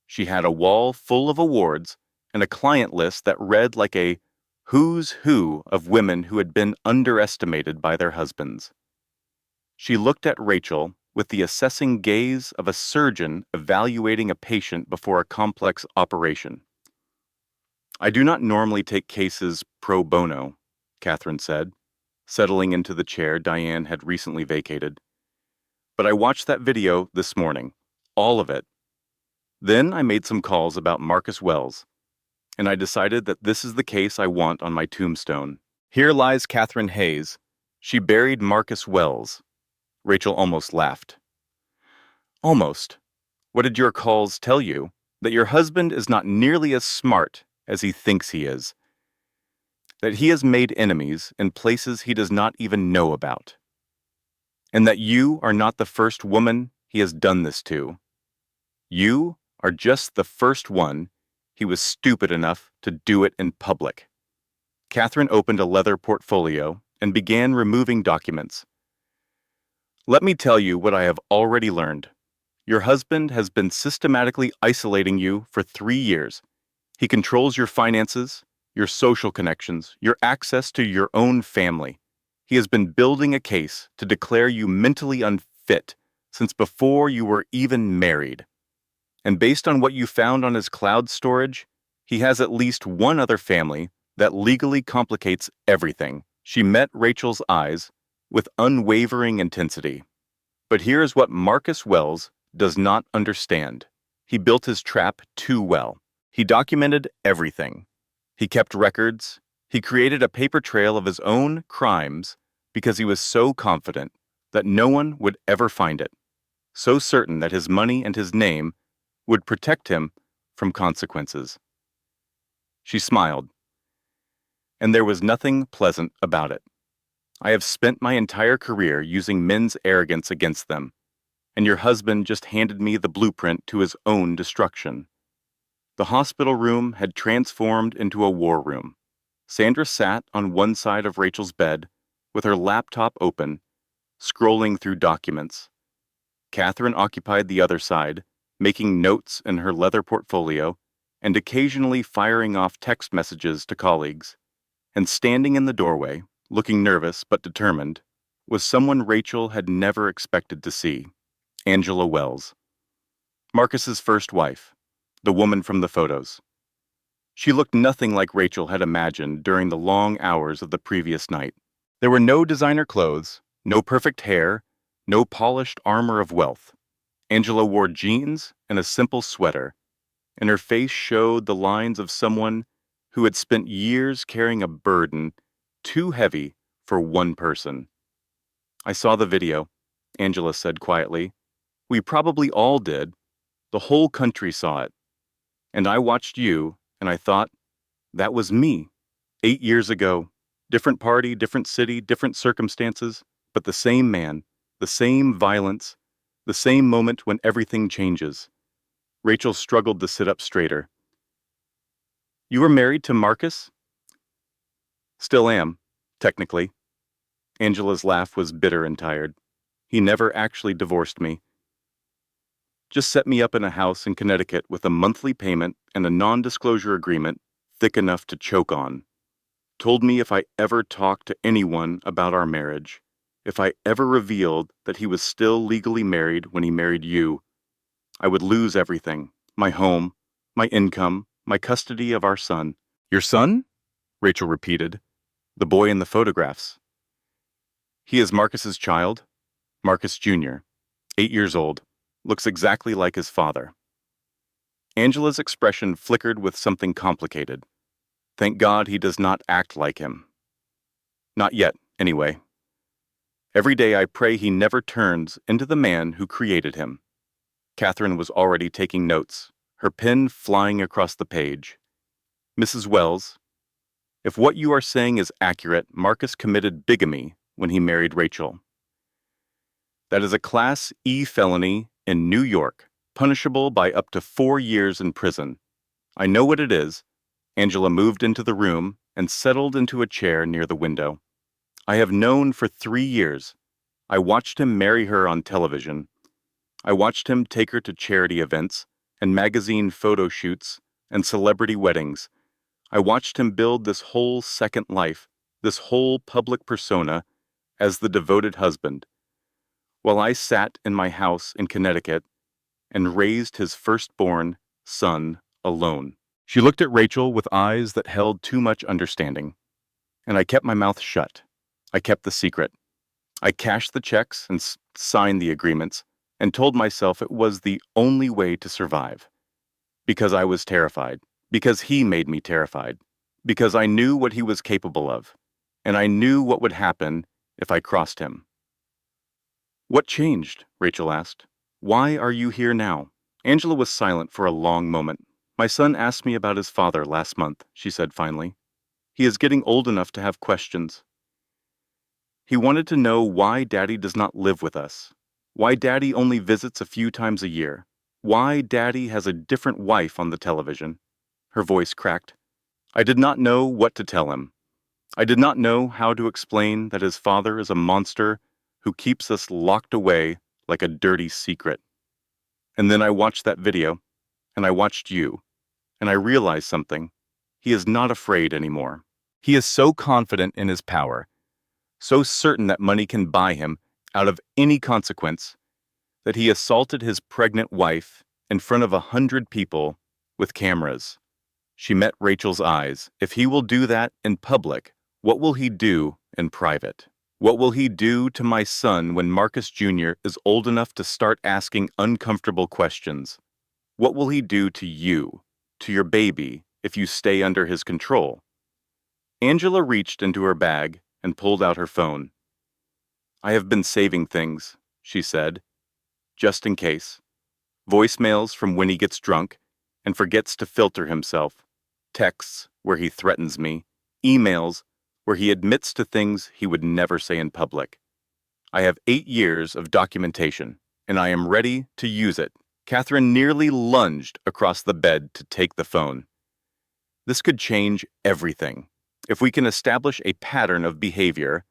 She had a wall full of awards and a client list that read like a who's who of women who had been underestimated by their husbands. She looked at Rachel with the assessing gaze of a surgeon evaluating a patient before a complex operation. "I do not normally take cases pro bono," Catherine said, settling into the chair Diane had recently vacated. "But I watched that video this morning, all of it. Then I made some calls about Marcus Wells, and I decided that this is the case I want on my tombstone. Here lies Catherine Hayes. She buried Marcus Wells." Rachel almost laughed. "Almost. What did your calls tell you? That your husband is not nearly as smart as he thinks he is. That he has made enemies in places he does not even know about. And that you are not the first woman he has done this to. You are just the first one he was stupid enough to do it in public." Catherine opened a leather portfolio and began removing documents. "Let me tell you what I have already learned. Your husband has been systematically isolating you for 3 years. He controls your finances, your social connections, your access to your own family. He has been building a case to declare you mentally unfit since before you were even married. And based on what you found on his cloud storage, he has at least one other family that legally complicates everything." She met Rachel's eyes with unwavering intensity. "But here is what Marcus Wells does not understand. He built his trap too well. He documented everything. He kept records. He created a paper trail of his own crimes because he was so confident that no one would ever find it, so certain that his money and his name would protect him from consequences." She smiled, and there was nothing pleasant about it. "I have spent my entire career using men's arrogance against them, and your husband just handed me the blueprint to his own destruction." The hospital room had transformed into a war room. Sandra sat on one side of Rachel's bed, with her laptop open, scrolling through documents. Catherine occupied the other side, making notes in her leather portfolio and occasionally firing off text messages to colleagues. And standing in the doorway, looking nervous but determined, was someone Rachel had never expected to see: Angela Wells, Marcus's first wife, the woman from the photos. She looked nothing like Rachel had imagined during the long hours of the previous night. There were no designer clothes, no perfect hair, no polished armor of wealth. Angela wore jeans and a simple sweater, and her face showed the lines of someone who had spent years carrying a burden too heavy for one person. "I saw the video," Angela said quietly. "We probably all did. The whole country saw it. And I watched you, and I thought, that was me. 8 years ago. Different party, different city, different circumstances, but the same man, the same violence, the same moment when everything changes." Rachel struggled to sit up straighter. "You were married to Marcus?" "Still am, technically." Angela's laugh was bitter and tired. "He never actually divorced me. Just set me up in a house in Connecticut with a monthly payment and a non-disclosure agreement thick enough to choke on. Told me if I ever talked to anyone about our marriage, if I ever revealed that he was still legally married when he married you, I would lose everything: my home, my income, my custody of our son." "Your son?" Rachel repeated. "The boy in the photographs." "He is Marcus's child, Marcus Jr., 8 years old, looks exactly like his father." Angela's expression flickered with something complicated. Thank God he does not act like him. Not yet, anyway. Every day I pray he never turns into the man who created him. Catherine was already taking notes, her pen flying across the page. Mrs. Wells, if what you are saying is accurate, Marcus committed bigamy when he married Rachel. That is a Class E felony in New York, punishable by up to 4 years in prison. I know what it is. Angela moved into the room and settled into a chair near the window. I have known for 3 years. I watched him marry her on television. I watched him take her to charity events and magazine photo shoots and celebrity weddings. I watched him build this whole second life, this whole public persona as the devoted husband, while I sat in my house in Connecticut and raised his firstborn son alone. She looked at Rachel with eyes that held too much understanding, and I kept my mouth shut. I kept the secret. I cashed the checks and signed the agreements and told myself it was the only way to survive. Because I was terrified. Because he made me terrified. Because I knew what he was capable of. And I knew what would happen if I crossed him. What changed? Rachel asked. Why are you here now? Angela was silent for a long moment. My son asked me about his father last month, she said finally. He is getting old enough to have questions. He wanted to know why Daddy does not live with us, why Daddy only visits a few times a year, why Daddy has a different wife on the television. Her voice cracked. I did not know what to tell him. I did not know how to explain that his father is a monster who keeps us locked away like a dirty secret. And then I watched that video, and I watched you, and I realized something. He is not afraid anymore. He is so confident in his power, so certain that money can buy him out of any consequence, that he assaulted his pregnant wife in front of 100 people with cameras. She met Rachel's eyes. If he will do that in public, what will he do in private? What will he do to my son when Marcus Jr. is old enough to start asking uncomfortable questions? What will he do to you, to your baby, if you stay under his control? Angela reached into her bag and pulled out her phone. I have been saving things, she said, just in case. Voicemails from when he gets drunk and forgets to filter himself. Texts where he threatens me. Emails where he admits to things he would never say in public. I have 8 years of documentation, and I am ready to use it. Catherine nearly lunged across the bed to take the phone. This could change everything. If we can establish a pattern of behavior.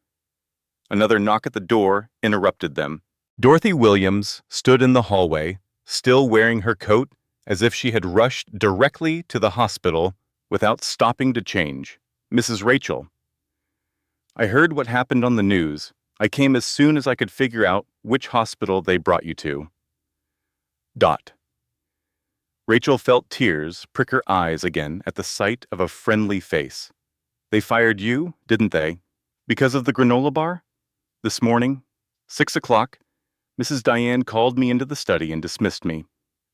Another knock at the door interrupted them. Dorothy Williams stood in the hallway, still wearing her coat, as if she had rushed directly to the hospital without stopping to change. Mrs. Rachel. I heard what happened on the news. I came as soon as I could figure out which hospital they brought you to. Dot. Rachel felt tears prick her eyes again at the sight of a friendly face. They fired you, didn't they? Because of the granola bar? This morning, 6 o'clock, Mrs. Diane called me into the study and dismissed me.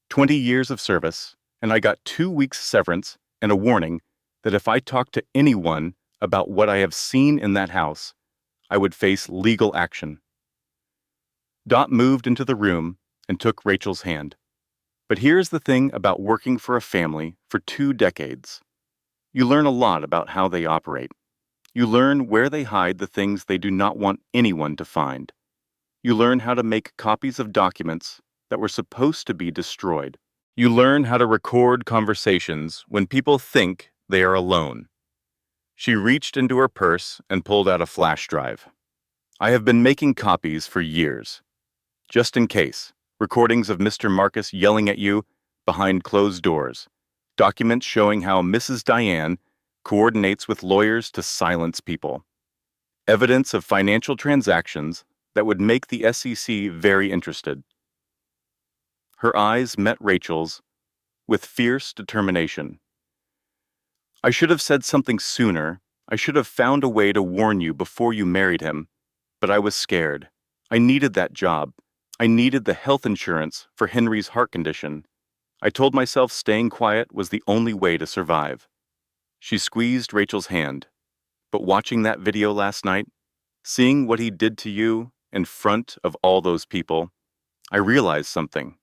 20 years of service, and I got 2 weeks severance and a warning that if I talked to anyone about what I have seen in that house, I would face legal action. Dot moved into the room and took Rachel's hand. But here's the thing about working for a family for 2 decades. You learn a lot about how they operate. You learn where they hide the things they do not want anyone to find. You learn how to make copies of documents that were supposed to be destroyed. You learn how to record conversations when people think they are alone. She reached into her purse and pulled out a flash drive. I have been making copies for years. Just in case. Recordings of Mr. Marcus yelling at you behind closed doors. Documents showing how Mrs. Diane coordinates with lawyers to silence people. Evidence of financial transactions that would make the SEC very interested. Her eyes met Rachel's with fierce determination. I should have said something sooner. I should have found a way to warn you before you married him. But I was scared. I needed that job. I needed the health insurance for Henry's heart condition. I told myself staying quiet was the only way to survive. She squeezed Rachel's hand, but watching that video last night, seeing what he did to you in front of all those people, I realized something.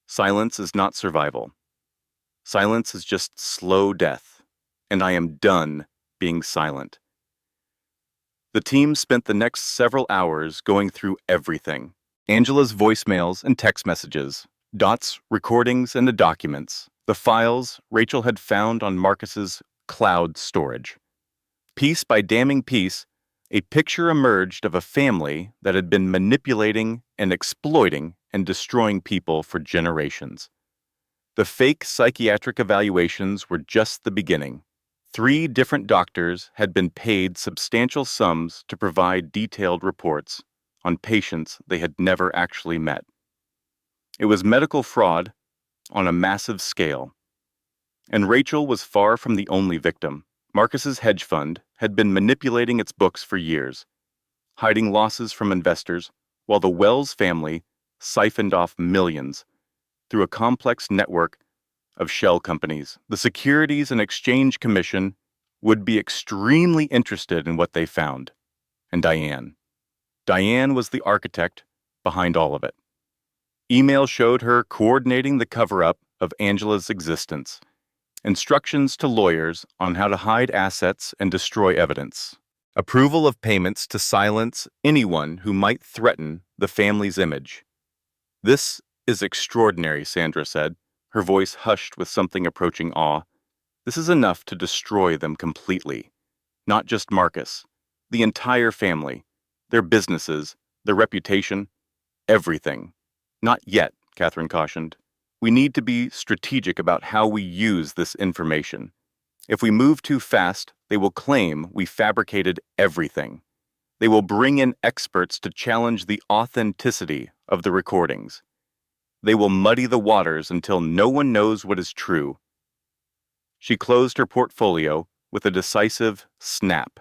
Silence is not survival. Silence is just slow death, and I am done being silent. The team spent the next several hours going through everything. Angela's voicemails and text messages, Dot's recordings and the documents, the files Rachel had found on Marcus's cloud storage. Piece by damning piece, a picture emerged of a family that had been manipulating and exploiting and destroying people for generations. The fake psychiatric evaluations were just the beginning. 3 different doctors had been paid substantial sums to provide detailed reports on patients they had never actually met. It was medical fraud on a massive scale. And Rachel was far from the only victim. Marcus's hedge fund had been manipulating its books for years, hiding losses from investors, while the Wells family siphoned off millions through a complex network of shell companies. The Securities and Exchange Commission would be extremely interested in what they found. And Diane. Diane was the architect behind all of it. Email showed her coordinating the cover-up of Angela's existence. Instructions to lawyers on how to hide assets and destroy evidence. Approval of payments to silence anyone who might threaten the family's image. This is extraordinary, Sandra said, her voice hushed with something approaching awe. This is enough to destroy them completely. Not just Marcus, the entire family, their businesses, their reputation, everything. Not yet, Catherine cautioned. We need to be strategic about how we use this information. If we move too fast, they will claim we fabricated everything. They will bring in experts to challenge the authenticity of the recordings. They will muddy the waters until no one knows what is true. She closed her portfolio with a decisive snap.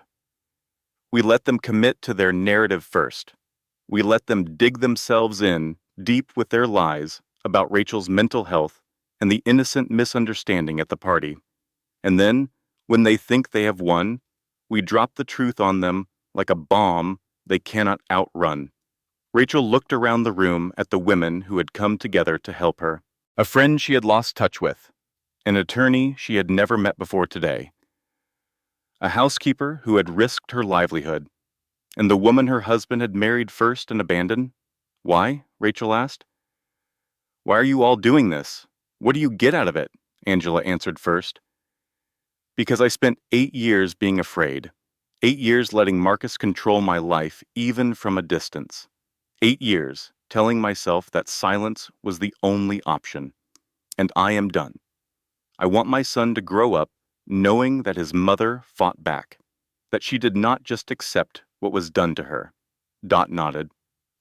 We let them commit to their narrative first. We let them dig themselves in deep with their lies about Rachel's mental health and the innocent misunderstanding at the party. And then, when they think they have won, we drop the truth on them like a bomb they cannot outrun. Rachel looked around the room at the women who had come together to help her. A friend she had lost touch with, an attorney she had never met before today, a housekeeper who had risked her livelihood, and the woman her husband had married first and abandoned. Why? Rachel asked. Why are you all doing this? What do you get out of it? Angela answered first. Because I spent 8 years being afraid. 8 years letting Marcus control my life, even from a distance. 8 years telling myself that silence was the only option. And I am done. I want my son to grow up knowing that his mother fought back, that she did not just accept what was done to her. Dot nodded.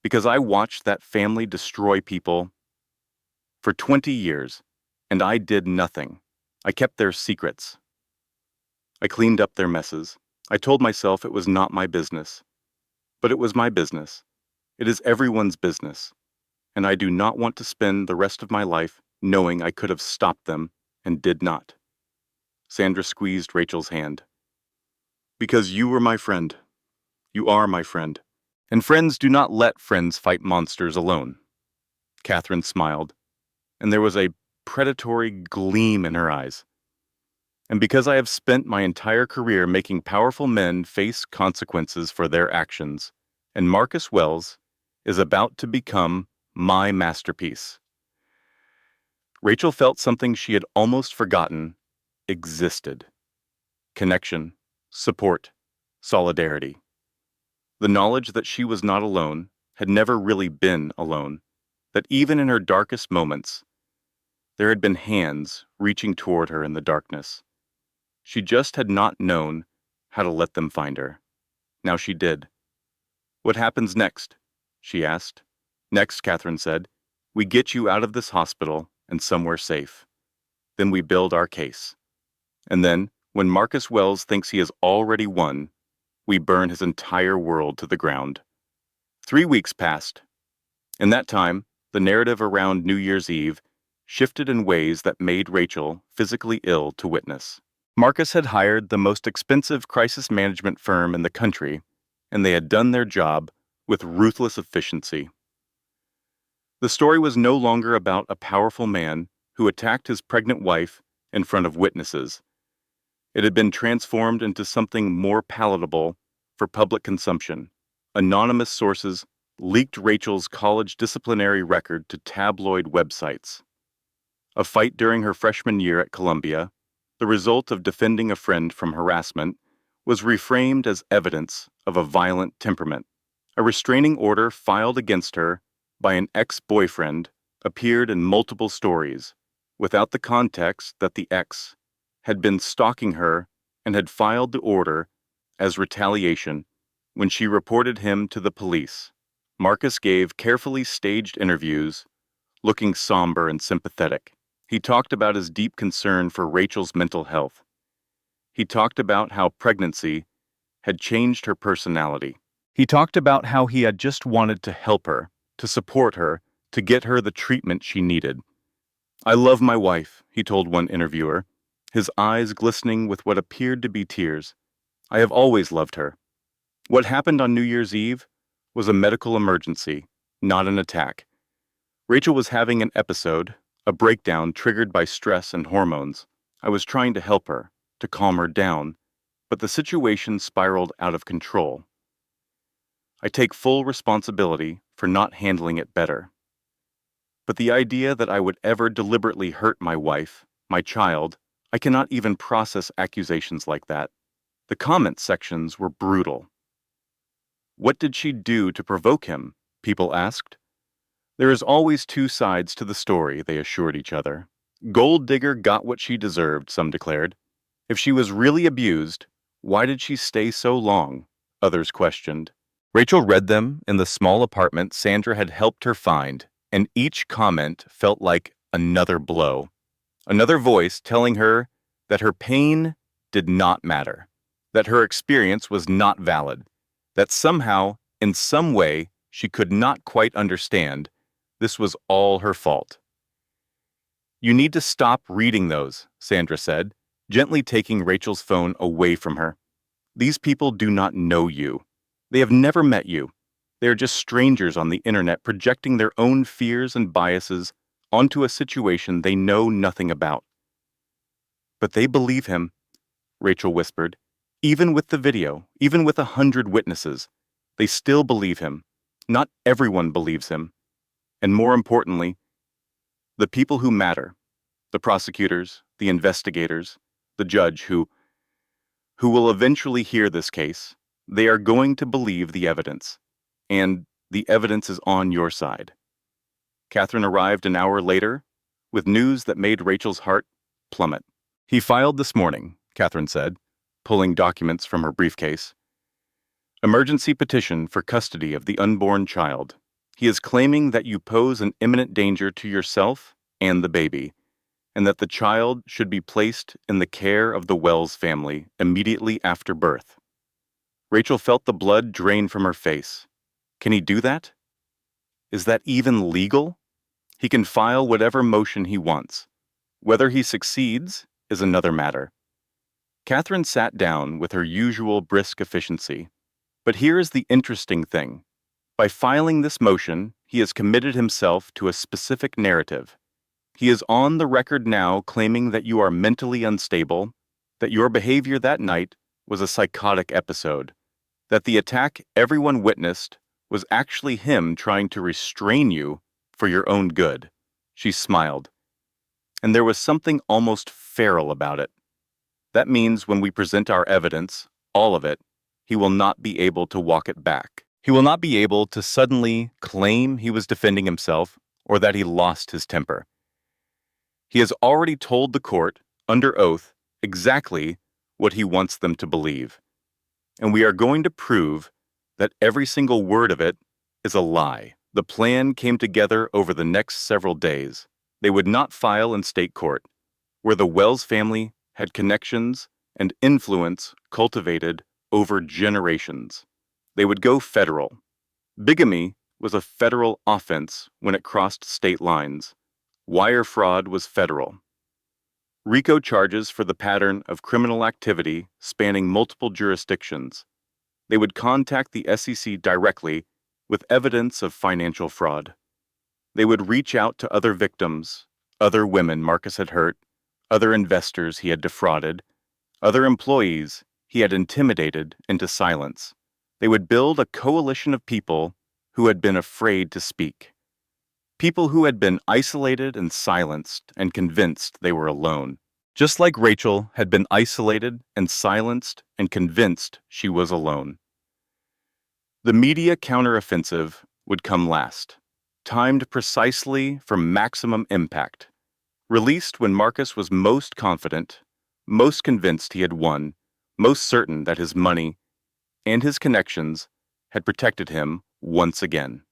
Because I watched that family destroy people for 20 years, and I did nothing. I kept their secrets. I cleaned up their messes. I told myself it was not my business. But it was my business. It is everyone's business. And I do not want to spend the rest of my life knowing I could have stopped them and did not. Sandra squeezed Rachel's hand. Because you were my friend. You are my friend. And friends do not let friends fight monsters alone. Catherine smiled, and there was a predatory gleam in her eyes. And because I have spent my entire career making powerful men face consequences for their actions, and Marcus Wells is about to become my masterpiece. Rachel felt something she had almost forgotten existed. Connection, support, solidarity. The knowledge that she was not alone, had never really been alone, that even in her darkest moments, there had been hands reaching toward her in the darkness. She just had not known how to let them find her. Now she did. What happens next? She asked. Next, Catherine said, we get you out of this hospital and somewhere safe. Then we build our case. And then, when Marcus Wells thinks he has already won, we burn his entire world to the ground. 3 weeks passed. In that time, the narrative around New Year's Eve shifted in ways that made Rachel physically ill to witness. Marcus had hired the most expensive crisis management firm in the country, and they had done their job with ruthless efficiency. The story was no longer about a powerful man who attacked his pregnant wife in front of witnesses. It had been transformed into something more palatable for public consumption. Anonymous sources leaked Rachel's college disciplinary record to tabloid websites. A fight during her freshman year at Columbia, the result of defending a friend from harassment, was reframed as evidence of a violent temperament. A restraining order filed against her by an ex-boyfriend appeared in multiple stories, without the context that the ex had been stalking her and had filed the order as retaliation when she reported him to the police. Marcus gave carefully staged interviews, looking somber and sympathetic. He talked about his deep concern for Rachel's mental health. He talked about how pregnancy had changed her personality. He talked about how he had just wanted to help her, to support her, to get her the treatment she needed. "I love my wife," he told one interviewer, his eyes glistening with what appeared to be tears. "I have always loved her. What happened on New Year's Eve was a medical emergency, not an attack. Rachel was having an episode, a breakdown triggered by stress and hormones. I was trying to help her, to calm her down, but the situation spiraled out of control. I take full responsibility for not handling it better. But the idea that I would ever deliberately hurt my wife, my child, I cannot even process accusations like that. The comment sections were brutal." "What did she do to provoke him?" people asked. "There is always two sides to the story," they assured each other. "Gold digger got what she deserved," some declared. "If she was really abused, why did she stay so long?" others questioned. Rachel read them in the small apartment Sandra had helped her find, and each comment felt like another blow. Another voice telling her that her pain did not matter, that her experience was not valid, that somehow, in some way, she could not quite understand, this was all her fault. "You need to stop reading those," Sandra said, gently taking Rachel's phone away from her. "These people do not know you. They have never met you. They are just strangers on the internet projecting their own fears and biases onto a situation they know nothing about." "But they believe him," Rachel whispered. "Even with the video, even with 100 witnesses, they still believe him. Not everyone believes him. And more importantly, the people who matter, the prosecutors, the investigators, the judge who will eventually hear this case, they are going to believe the evidence. And the evidence is on your side." Catherine arrived an hour later with news that made Rachel's heart plummet. "He filed this morning," Catherine said, pulling documents from her briefcase. "Emergency petition for custody of the unborn child. He is claiming that you pose an imminent danger to yourself and the baby, and that the child should be placed in the care of the Wells family immediately after birth." Rachel felt the blood drain from her face. Can he do that? Is that even legal? He can file whatever motion he wants. Whether he succeeds is another matter. Catherine sat down with her usual brisk efficiency. But here is the interesting thing. By filing this motion, he has committed himself to a specific narrative. He is on the record now claiming that you are mentally unstable, that your behavior that night was a psychotic episode, that the attack everyone witnessed was actually him trying to restrain you for your own good. She smiled. And there was something almost feral about it. That means when we present our evidence, all of it, he will not be able to walk it back. He will not be able to suddenly claim he was defending himself or that he lost his temper. He has already told the court, under oath, exactly what he wants them to believe. And we are going to prove that every single word of it is a lie. The plan came together over the next several days. They would not file in state court, where the Wells family had connections and influence cultivated over generations. They would go federal. Bigamy was a federal offense when it crossed state lines. Wire fraud was federal. RICO charges for the pattern of criminal activity spanning multiple jurisdictions. They would contact the SEC directly with evidence of financial fraud. They would reach out to other victims, other women Marcus had hurt, other investors he had defrauded, other employees he had intimidated into silence. They would build a coalition of people who had been afraid to speak. People who had been isolated and silenced and convinced they were alone. Just like Rachel had been isolated and silenced and convinced she was alone. The media counteroffensive would come last, timed precisely for maximum impact. Released when Marcus was most confident, most convinced he had won, most certain that his money and his connections had protected him once again.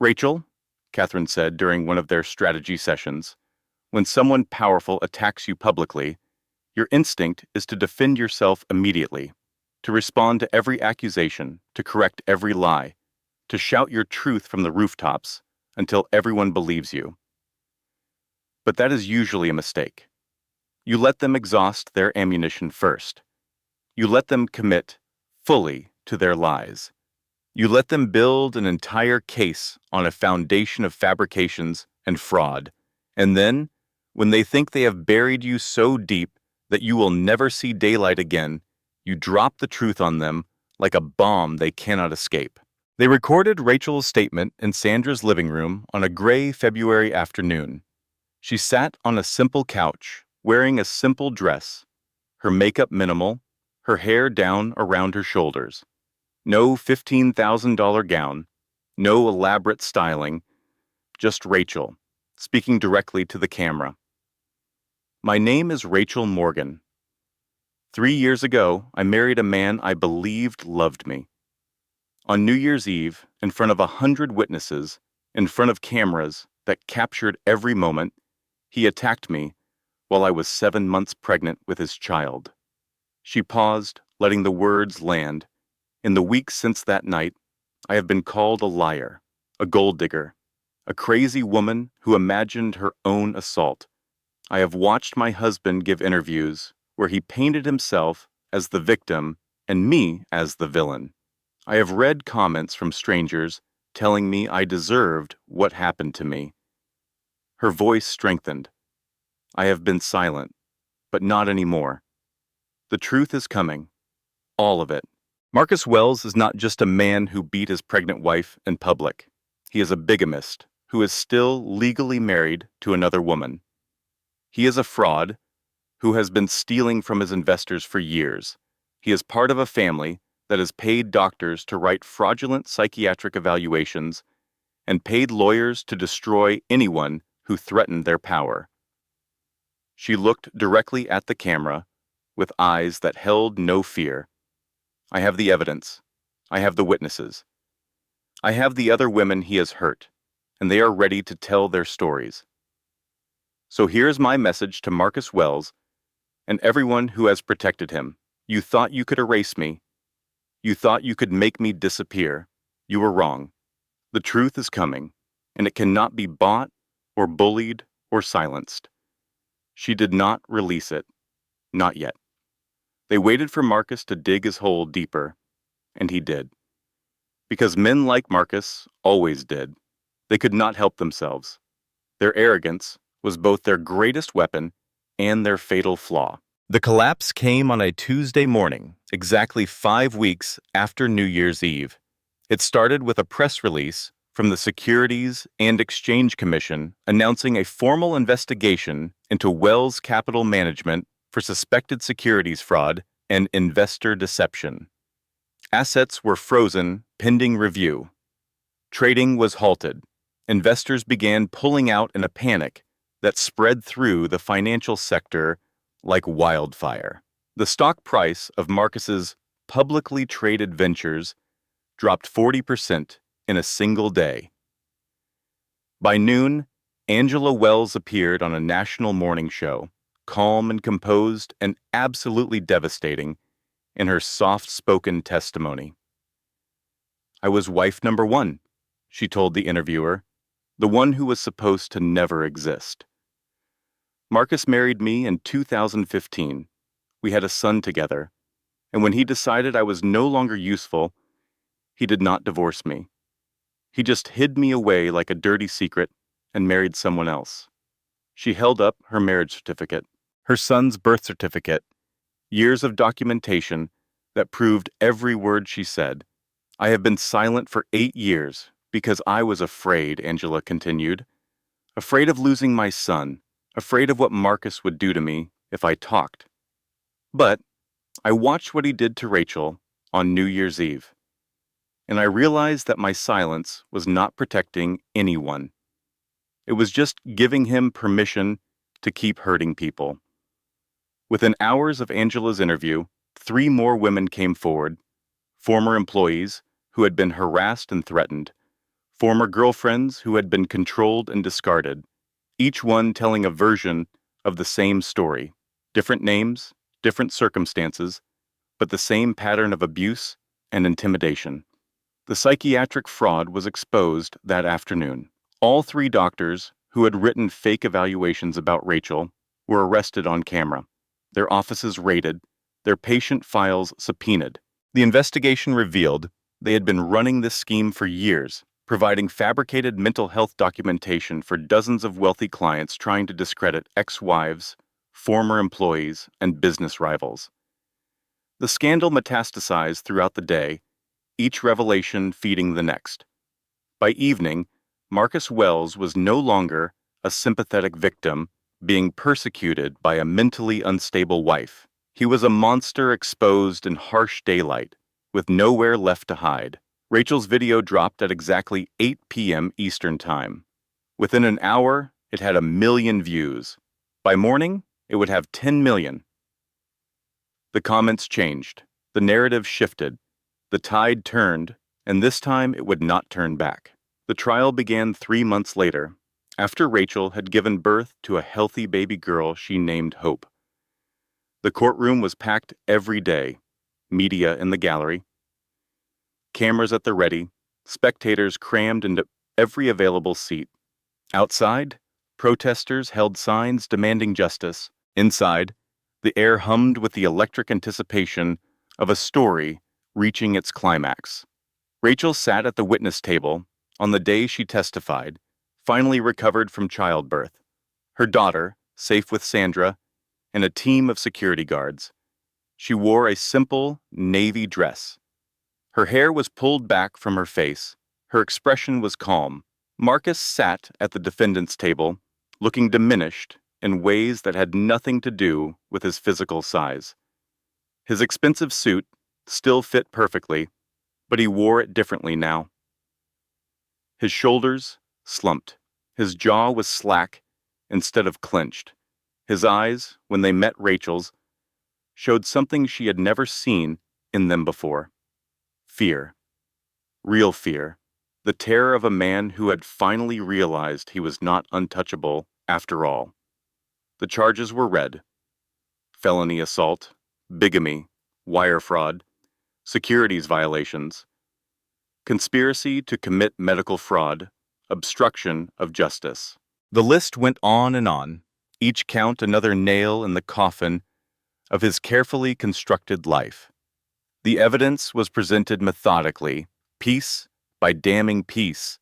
Rachel, Catherine said during one of their strategy sessions, when someone powerful attacks you publicly, your instinct is to defend yourself immediately, to respond to every accusation, to correct every lie, to shout your truth from the rooftops until everyone believes you. But that is usually a mistake. You let them exhaust their ammunition first. You let them commit fully to their lies. You let them build an entire case on a foundation of fabrications and fraud, and then, when they think they have buried you so deep that you will never see daylight again, you drop the truth on them like a bomb they cannot escape. They recorded Rachel's statement in Sandra's living room on a gray February afternoon. She sat on a simple couch, wearing a simple dress, her makeup minimal, her hair down around her shoulders. No $15,000 gown, no elaborate styling, just Rachel, speaking directly to the camera. My name is Rachel Morgan. 3 years ago, I married a man I believed loved me. On New Year's Eve, in front of 100 witnesses, in front of cameras that captured every moment, he attacked me while I was 7 months pregnant with his child. She paused, letting the words land. In the weeks since that night, I have been called a liar, a gold digger, a crazy woman who imagined her own assault. I have watched my husband give interviews where he painted himself as the victim and me as the villain. I have read comments from strangers telling me I deserved what happened to me. Her voice strengthened. I have been silent, but not anymore. The truth is coming. All of it. Marcus Wells is not just a man who beat his pregnant wife in public. He is a bigamist who is still legally married to another woman. He is a fraud who has been stealing from his investors for years. He is part of a family that has paid doctors to write fraudulent psychiatric evaluations and paid lawyers to destroy anyone who threatened their power. She looked directly at the camera with eyes that held no fear. I have the evidence. I have the witnesses. I have the other women he has hurt, and they are ready to tell their stories. So here's my message to Marcus Wells and everyone who has protected him. You thought you could erase me. You thought you could make me disappear. You were wrong. The truth is coming, and it cannot be bought or bullied or silenced. She did not release it. Not yet. They waited for Marcus to dig his hole deeper, and he did. Because men like Marcus always did. They could not help themselves. Their arrogance was both their greatest weapon and their fatal flaw. The collapse came on a Tuesday morning, exactly 5 weeks after New Year's Eve. It started with a press release from the Securities and Exchange Commission announcing a formal investigation into Wells Capital Management for suspected securities fraud and investor deception. Assets were frozen pending review. Trading was halted. Investors began pulling out in a panic that spread through the financial sector like wildfire. The stock price of Marcus's publicly traded ventures dropped 40% in a single day. By noon, Angela Wells appeared on a national morning show, calm and composed and absolutely devastating in her soft-spoken testimony. I was wife number 1, she told the interviewer, the one who was supposed to never exist. Marcus married me in 2015. We had a son together, and when he decided I was no longer useful, he did not divorce me. He just hid me away like a dirty secret and married someone else. She held up her marriage certificate, her son's birth certificate, years of documentation that proved every word she said. I have been silent for 8 years because I was afraid, Angela continued. Afraid of losing my son, afraid of what Marcus would do to me if I talked. But I watched what he did to Rachel on New Year's Eve, and I realized that my silence was not protecting anyone. It was just giving him permission to keep hurting people. Within hours of Angela's interview, 3 more women came forward, former employees who had been harassed and threatened, former girlfriends who had been controlled and discarded, each one telling a version of the same story, different names, different circumstances, but the same pattern of abuse and intimidation. The psychiatric fraud was exposed that afternoon. All 3 doctors who had written fake evaluations about Rachel were arrested on camera, their offices raided, their patient files subpoenaed. The investigation revealed they had been running this scheme for years, providing fabricated mental health documentation for dozens of wealthy clients trying to discredit ex-wives, former employees, and business rivals. The scandal metastasized throughout the day, each revelation feeding the next. By evening, Marcus Wells was no longer a sympathetic victim being persecuted by a mentally unstable wife. He was a monster exposed in harsh daylight, with nowhere left to hide. Rachel's video dropped at exactly 8 p.m. Eastern Time. Within an hour, it had 1 million views. By morning, it would have 10 million. The comments changed. The narrative shifted. The tide turned, and this time it would not turn back. The trial began 3 months later, after Rachel had given birth to a healthy baby girl she named Hope. The courtroom was packed every day, media in the gallery, cameras at the ready, spectators crammed into every available seat. Outside, protesters held signs demanding justice. Inside, the air hummed with the electric anticipation of a story reaching its climax. Rachel sat at the witness table on the day she testified, finally recovered from childbirth, her daughter safe with Sandra and a team of security guards. She wore a simple navy dress. Her hair was pulled back from her face. Her expression was calm. Marcus sat at the defendant's table, looking diminished in ways that had nothing to do with his physical size. His expensive suit still fit perfectly, but he wore it differently now. His shoulders slumped. His jaw was slack instead of clenched. His eyes, when they met Rachel's, showed something she had never seen in them before. Fear. Real fear. The terror of a man who had finally realized he was not untouchable after all. The charges were read: felony assault, bigamy, wire fraud, securities violations, conspiracy to commit medical fraud, obstruction of justice. The list went on and on, each count another nail in the coffin of his carefully constructed life. The evidence was presented methodically, piece by damning piece.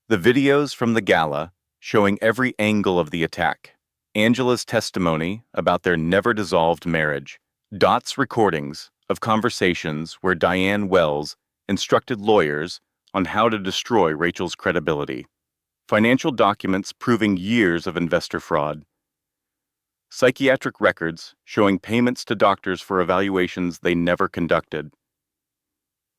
The videos from the gala showing every angle of the attack, Angela's testimony about their never-dissolved marriage, Dot's recordings of conversations where Diane Wells instructed lawyers on how to destroy Rachel's credibility, financial documents proving years of investor fraud, psychiatric records showing payments to doctors for evaluations they never conducted.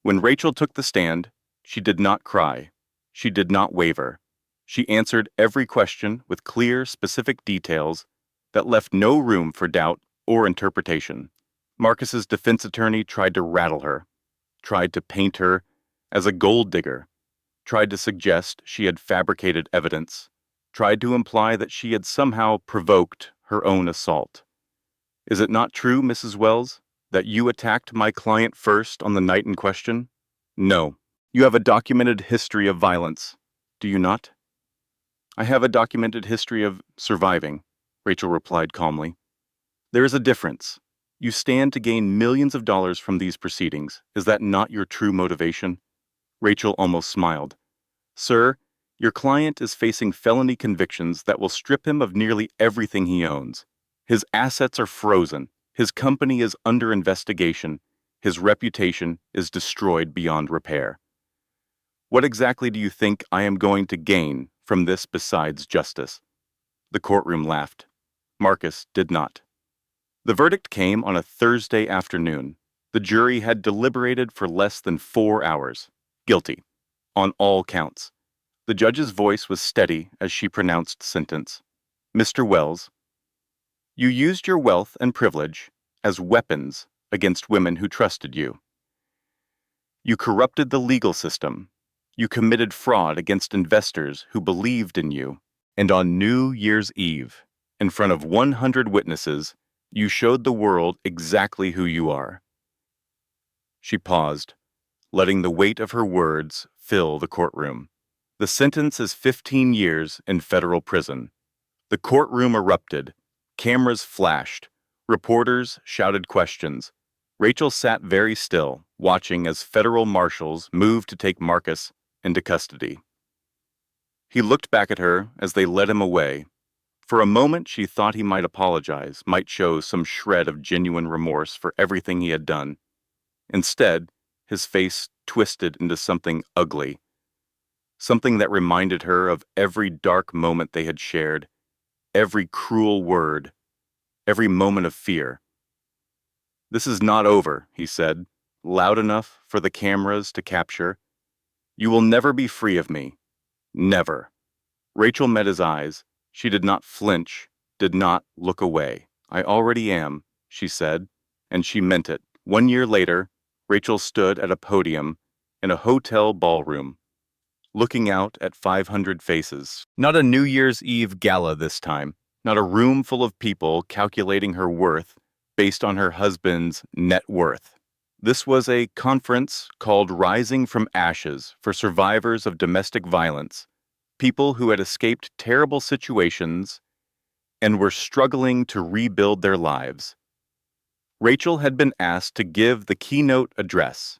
When Rachel took the stand, she did not cry. She did not waver. She answered every question with clear, specific details that left no room for doubt or interpretation. Marcus's defense attorney tried to rattle her, tried to paint her as a gold digger, tried to suggest she had fabricated evidence, tried to imply that she had somehow provoked her own assault. Is it not true, Mrs. Wells, that you attacked my client first on the night in question? No. You have a documented history of violence, do you not? I have a documented history of surviving, Rachel replied calmly. There is a difference. You stand to gain millions of dollars from these proceedings. Is that not your true motivation? Rachel almost smiled. Sir, your client is facing felony convictions that will strip him of nearly everything he owns. His assets are frozen. His company is under investigation. His reputation is destroyed beyond repair. What exactly do you think I am going to gain from this besides justice? The courtroom laughed. Marcus did not. The verdict came on a Thursday afternoon. The jury had deliberated for less than 4 hours. Guilty. On all counts. The judge's voice was steady as she pronounced sentence. Mr. Wells, you used your wealth and privilege as weapons against women who trusted you. You corrupted the legal system. You committed fraud against investors who believed in you. And on New Year's Eve, in front of 100 witnesses, you showed the world exactly who you are. She paused, letting the weight of her words fill the courtroom. The sentence is 15 years in federal prison. The courtroom erupted. Cameras flashed. Reporters shouted questions. Rachel sat very still, watching as federal marshals moved to take Marcus into custody. He looked back at her as they led him away. For a moment, she thought he might apologize, might show some shred of genuine remorse for everything he had done. Instead, his face twisted into something ugly. Something that reminded her of every dark moment they had shared, every cruel word, every moment of fear. This is not over, he said, loud enough for the cameras to capture. You will never be free of me. Never. Rachel met his eyes. She did not flinch, did not look away. I already am, she said, and she meant it. 1 year later, Rachel stood at a podium in a hotel ballroom, looking out at 500 faces. Not a New Year's Eve gala this time, not a room full of people calculating her worth based on her husband's net worth. This was a conference called Rising from Ashes for survivors of domestic violence, people who had escaped terrible situations and were struggling to rebuild their lives. Rachel had been asked to give the keynote address.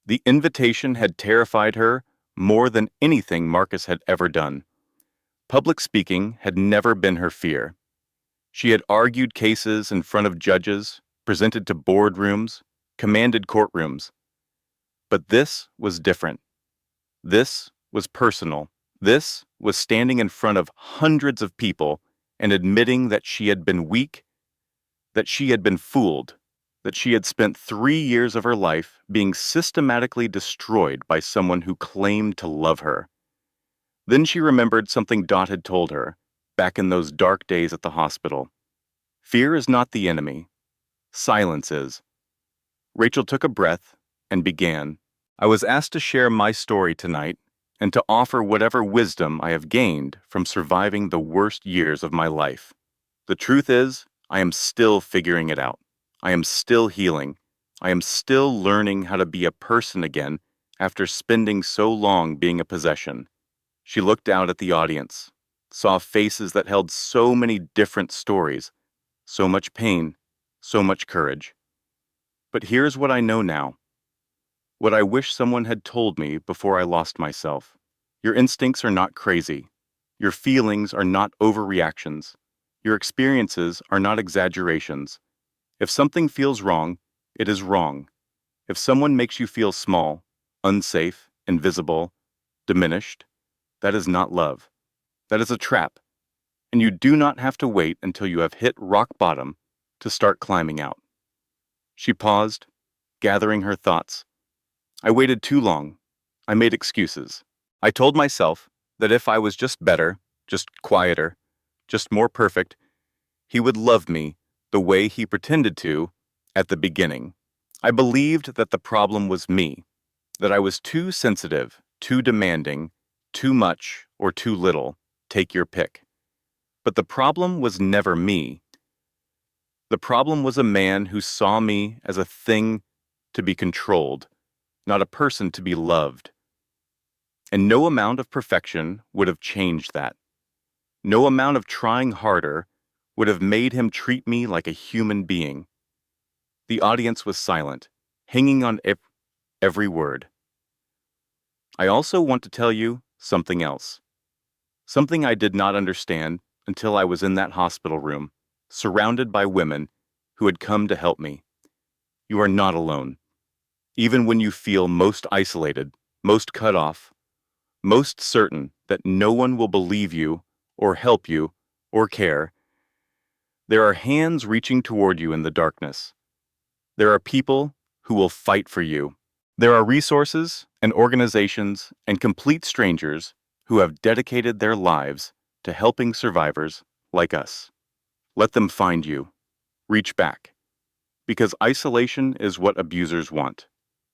The invitation had terrified her more than anything Marcus had ever done. Public speaking had never been her fear. She had argued cases in front of judges, presented to boardrooms, commanded courtrooms. But this was different. This was personal. This was standing in front of hundreds of people and admitting that she had been weak, that she had been fooled, that she had spent 3 years of her life being systematically destroyed by someone who claimed to love her. Then she remembered something Dot had told her, back in those dark days at the hospital. Fear is not the enemy. Silence is. Rachel took a breath and began. I was asked to share my story tonight and to offer whatever wisdom I have gained from surviving the worst years of my life. The truth is, I am still figuring it out. I am still healing. I am still learning how to be a person again after spending so long being a possession. She looked out at the audience, saw faces that held so many different stories, so much pain, so much courage. But here's what I know now. What I wish someone had told me before I lost myself. Your instincts are not crazy. Your feelings are not overreactions. Your experiences are not exaggerations. If something feels wrong, it is wrong. If someone makes you feel small, unsafe, invisible, diminished, that is not love. That is a trap. And you do not have to wait until you have hit rock bottom to start climbing out. She paused, gathering her thoughts. I waited too long. I made excuses. I told myself that if I was just better, just quieter, just more perfect, he would love me the way he pretended to at the beginning. I believed that the problem was me, that I was too sensitive, too demanding, too much or too little, take your pick. But the problem was never me. The problem was a man who saw me as a thing to be controlled, not a person to be loved. And no amount of perfection would have changed that. No amount of trying harder would have made him treat me like a human being. The audience was silent, hanging on every word. I also want to tell you something else. Something I did not understand until I was in that hospital room, surrounded by women who had come to help me. You are not alone. Even when you feel most isolated, most cut off, most certain that no one will believe you or help you or care, there are hands reaching toward you in the darkness. There are people who will fight for you. There are resources and organizations and complete strangers who have dedicated their lives to helping survivors like us. Let them find you. Reach back. Because isolation is what abusers want.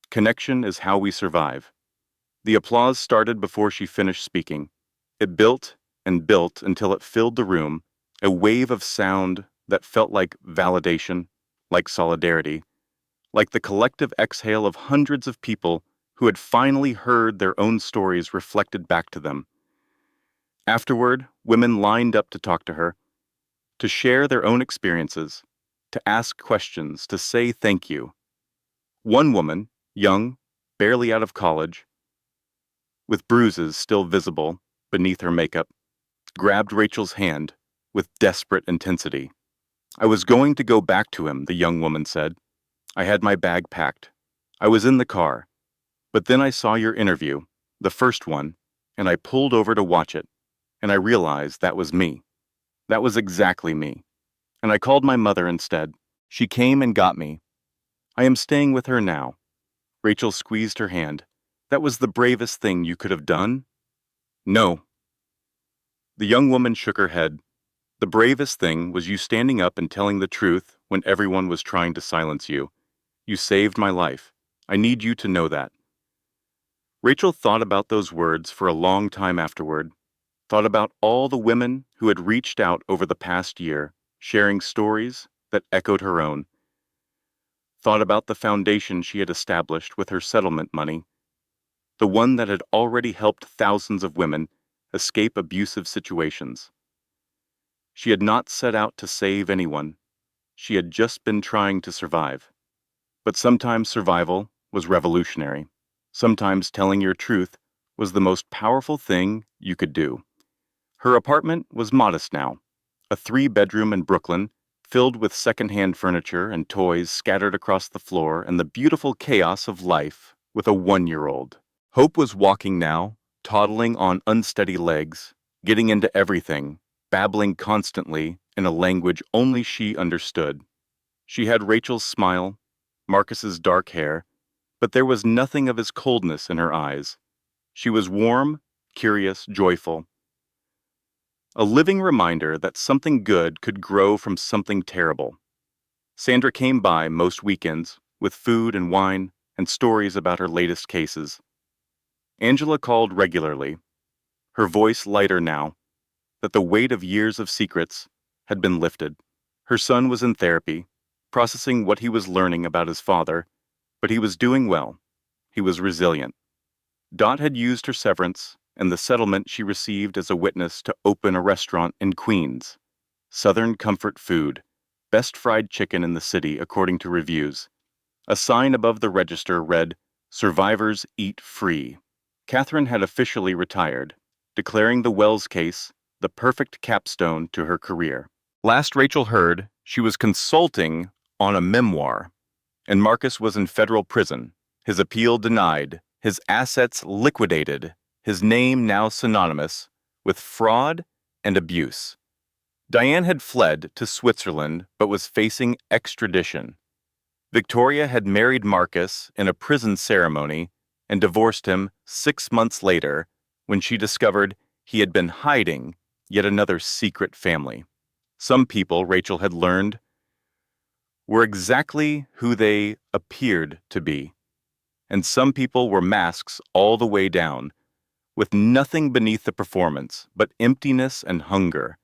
Connection is how we survive. The applause started before she finished speaking. It built and built until it filled the room, a wave of sound that felt like validation, like solidarity, like the collective exhale of hundreds of people who had finally heard their own stories reflected back to them. Afterward, women lined up to talk to her, to share their own experiences, to ask questions, to say thank you. One woman, young, barely out of college, with bruises still visible beneath her makeup, grabbed Rachel's hand with desperate intensity. I was going to go back to him, the young woman said. I had my bag packed. I was in the car. But then I saw your interview, the first one, and I pulled over to watch it, and I realized that was me. That was exactly me. And I called my mother instead. She came and got me. I am staying with her now. Rachel squeezed her hand. That was the bravest thing you could have done? No. The young woman shook her head. The bravest thing was you standing up and telling the truth when everyone was trying to silence you. You saved my life. I need you to know that. Rachel thought about those words for a long time afterward, thought about all the women who had reached out over the past year, sharing stories that echoed her own, thought about the foundation she had established with her settlement money, the one that had already helped thousands of women escape abusive situations. She had not set out to save anyone. She had just been trying to survive. But sometimes survival was revolutionary. Sometimes telling your truth was the most powerful thing you could do. Her apartment was modest now, a 3-bedroom in Brooklyn, filled with secondhand furniture and toys scattered across the floor and the beautiful chaos of life with a 1-year-old. Hope was walking now, toddling on unsteady legs, getting into everything, babbling constantly in a language only she understood. She had Rachel's smile, Marcus's dark hair, but there was nothing of his coldness in her eyes. She was warm, curious, joyful. A living reminder that something good could grow from something terrible. Sandra came by most weekends with food and wine and stories about her latest cases. Angela called regularly, her voice lighter now, that the weight of years of secrets had been lifted. Her son was in therapy, processing what he was learning about his father, but he was doing well. He was resilient. Dot had used her severance and the settlement she received as a witness to open a restaurant in Queens. Southern comfort food, best fried chicken in the city according to reviews. A sign above the register read, "Survivors eat free." Catherine had officially retired, declaring the Wells case the perfect capstone to her career. Last Rachel heard, she was consulting on a memoir, and Marcus was in federal prison, his appeal denied, his assets liquidated, his name now synonymous with fraud and abuse. Diane had fled to Switzerland but was facing extradition. Victoria had married Marcus in a prison ceremony and divorced him 6 months later when she discovered he had been hiding yet another secret family. Some people, Rachel had learned, were exactly who they appeared to be, and some people were masks all the way down, with nothing beneath the performance but emptiness and hunger.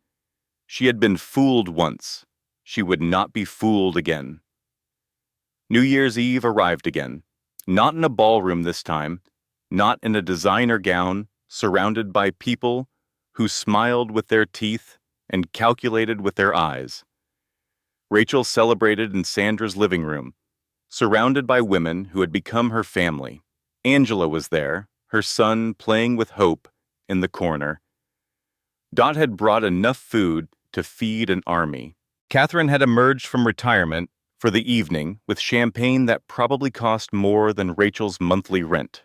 She had been fooled once. She would not be fooled again. New Year's Eve arrived again, not in a ballroom this time, not in a designer gown, surrounded by people who smiled with their teeth and calculated with their eyes. Rachel celebrated in Sandra's living room, surrounded by women who had become her family. Angela was there, her son playing with Hope in the corner. Dot had brought enough food to feed an army. Catherine had emerged from retirement for the evening with champagne that probably cost more than Rachel's monthly rent.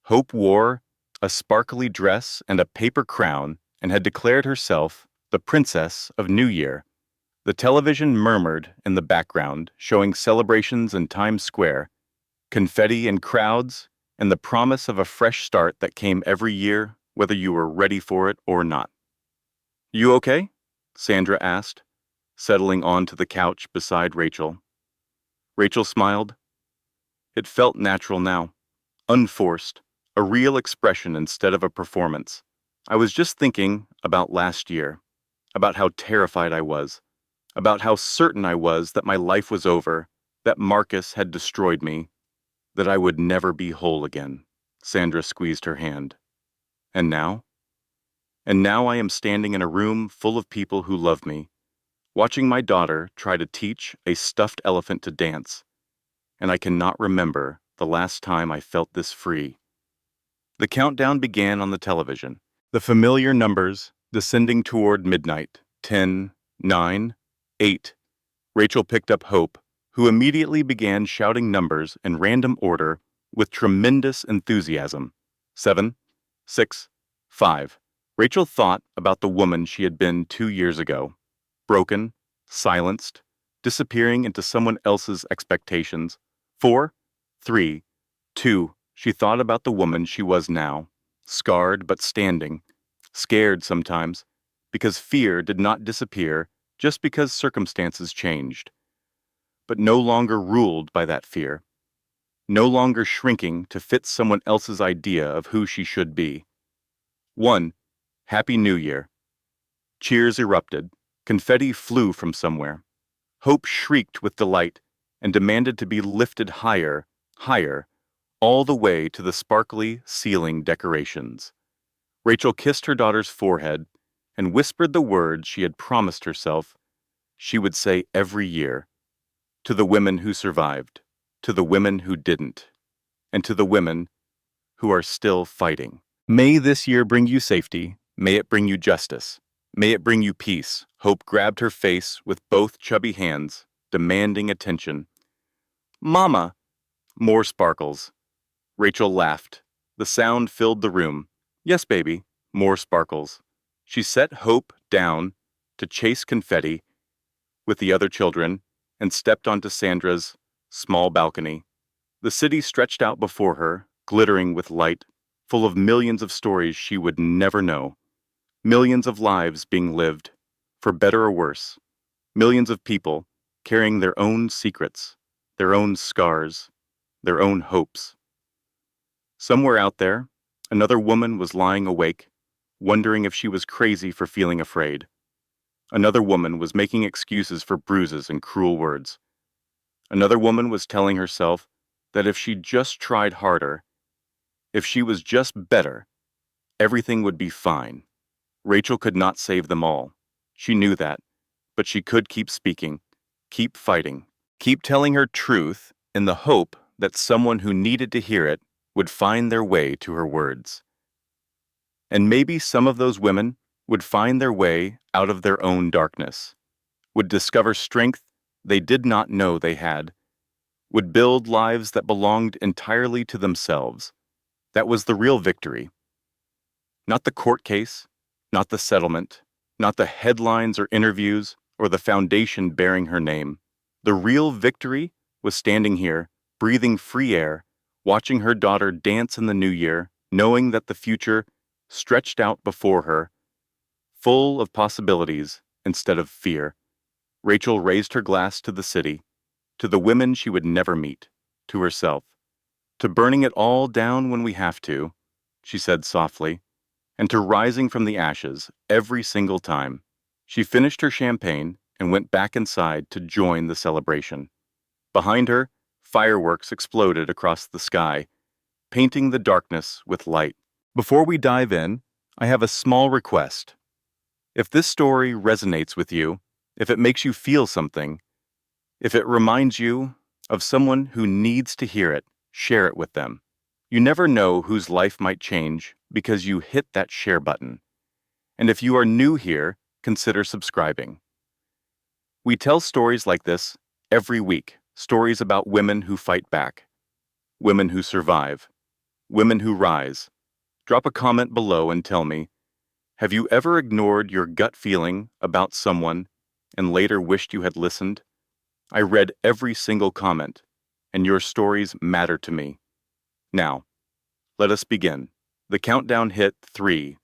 Hope wore a sparkly dress and a paper crown and had declared herself the Princess of New Year. The television murmured in the background, showing celebrations in Times Square, confetti and crowds, and the promise of a fresh start that came every year, whether you were ready for it or not. "You okay?" Sandra asked, settling onto the couch beside Rachel. Rachel smiled. It felt natural now, unforced, a real expression instead of a performance. "I was just thinking about last year, about how terrified I was, about how certain I was that my life was over, that Marcus had destroyed me, that I would never be whole again." Sandra squeezed her hand. "And now? And now I am standing in a room full of people who love me, watching my daughter try to teach a stuffed elephant to dance, and I cannot remember the last time I felt this free." The countdown began on the television, the familiar numbers descending toward midnight. 10, 9, 8. Rachel picked up Hope, who immediately began shouting numbers in random order with tremendous enthusiasm. 7, 6, 5. Rachel thought about the woman she had been 2 years ago, broken, silenced, disappearing into someone else's expectations. 4, 3, 2. She thought about the woman she was now, scarred but standing, scared sometimes, because fear did not disappear just because circumstances changed, but no longer ruled by that fear, no longer shrinking to fit someone else's idea of who she should be. 1. Happy New Year. Cheers erupted. Confetti flew from somewhere. Hope shrieked with delight and demanded to be lifted higher, higher, all the way to the sparkly ceiling decorations. Rachel kissed her daughter's forehead and whispered the words she had promised herself she would say every year, to the women who survived, to the women who didn't, and to the women who are still fighting. "May this year bring you safety. May it bring you justice. May it bring you peace." Hope grabbed her face with both chubby hands, demanding attention. "Mama!" More sparkles. Rachel laughed. The sound filled the room. "Yes, baby." More sparkles. She set Hope down to chase confetti with the other children and stepped onto Sandra's small balcony. The city stretched out before her, glittering with light, full of millions of stories she would never know. Millions of lives being lived, for better or worse. Millions of people carrying their own secrets, their own scars, their own hopes. Somewhere out there, another woman was lying awake, wondering if she was crazy for feeling afraid. Another woman was making excuses for bruises and cruel words. Another woman was telling herself that if she just tried harder, if she was just better, everything would be fine. Rachel could not save them all. She knew that, but she could keep speaking, keep fighting, keep telling her truth in the hope that someone who needed to hear it would find their way to her words. And maybe some of those women would find their way out of their own darkness, would discover strength they did not know they had, would build lives that belonged entirely to themselves. That was the real victory. Not the court case, not the settlement, not the headlines or interviews or the foundation bearing her name. The real victory was standing here, breathing free air, watching her daughter dance in the new year, knowing that the future stretched out before her, full of possibilities instead of fear. Rachel raised her glass to the city, to the women she would never meet, to herself. "To burning it all down when we have to," she said softly, "and to rising from the ashes every single time." She finished her champagne and went back inside to join the celebration. Behind her, fireworks exploded across the sky. painting the darkness with light. Before we dive in, I have a small request. If this story resonates with you, if it makes you feel something, if it reminds you of someone who needs to hear it, share it with them. You never know whose life might change because you hit that share button. And if you are new here, consider subscribing. We tell stories like this every week, stories about women who fight back, women who survive, women who rise. Drop a comment below and tell me, have you ever ignored your gut feeling about someone and later wished you had listened? I read every single comment, and your stories matter to me. Now, let us begin. The countdown hit 3,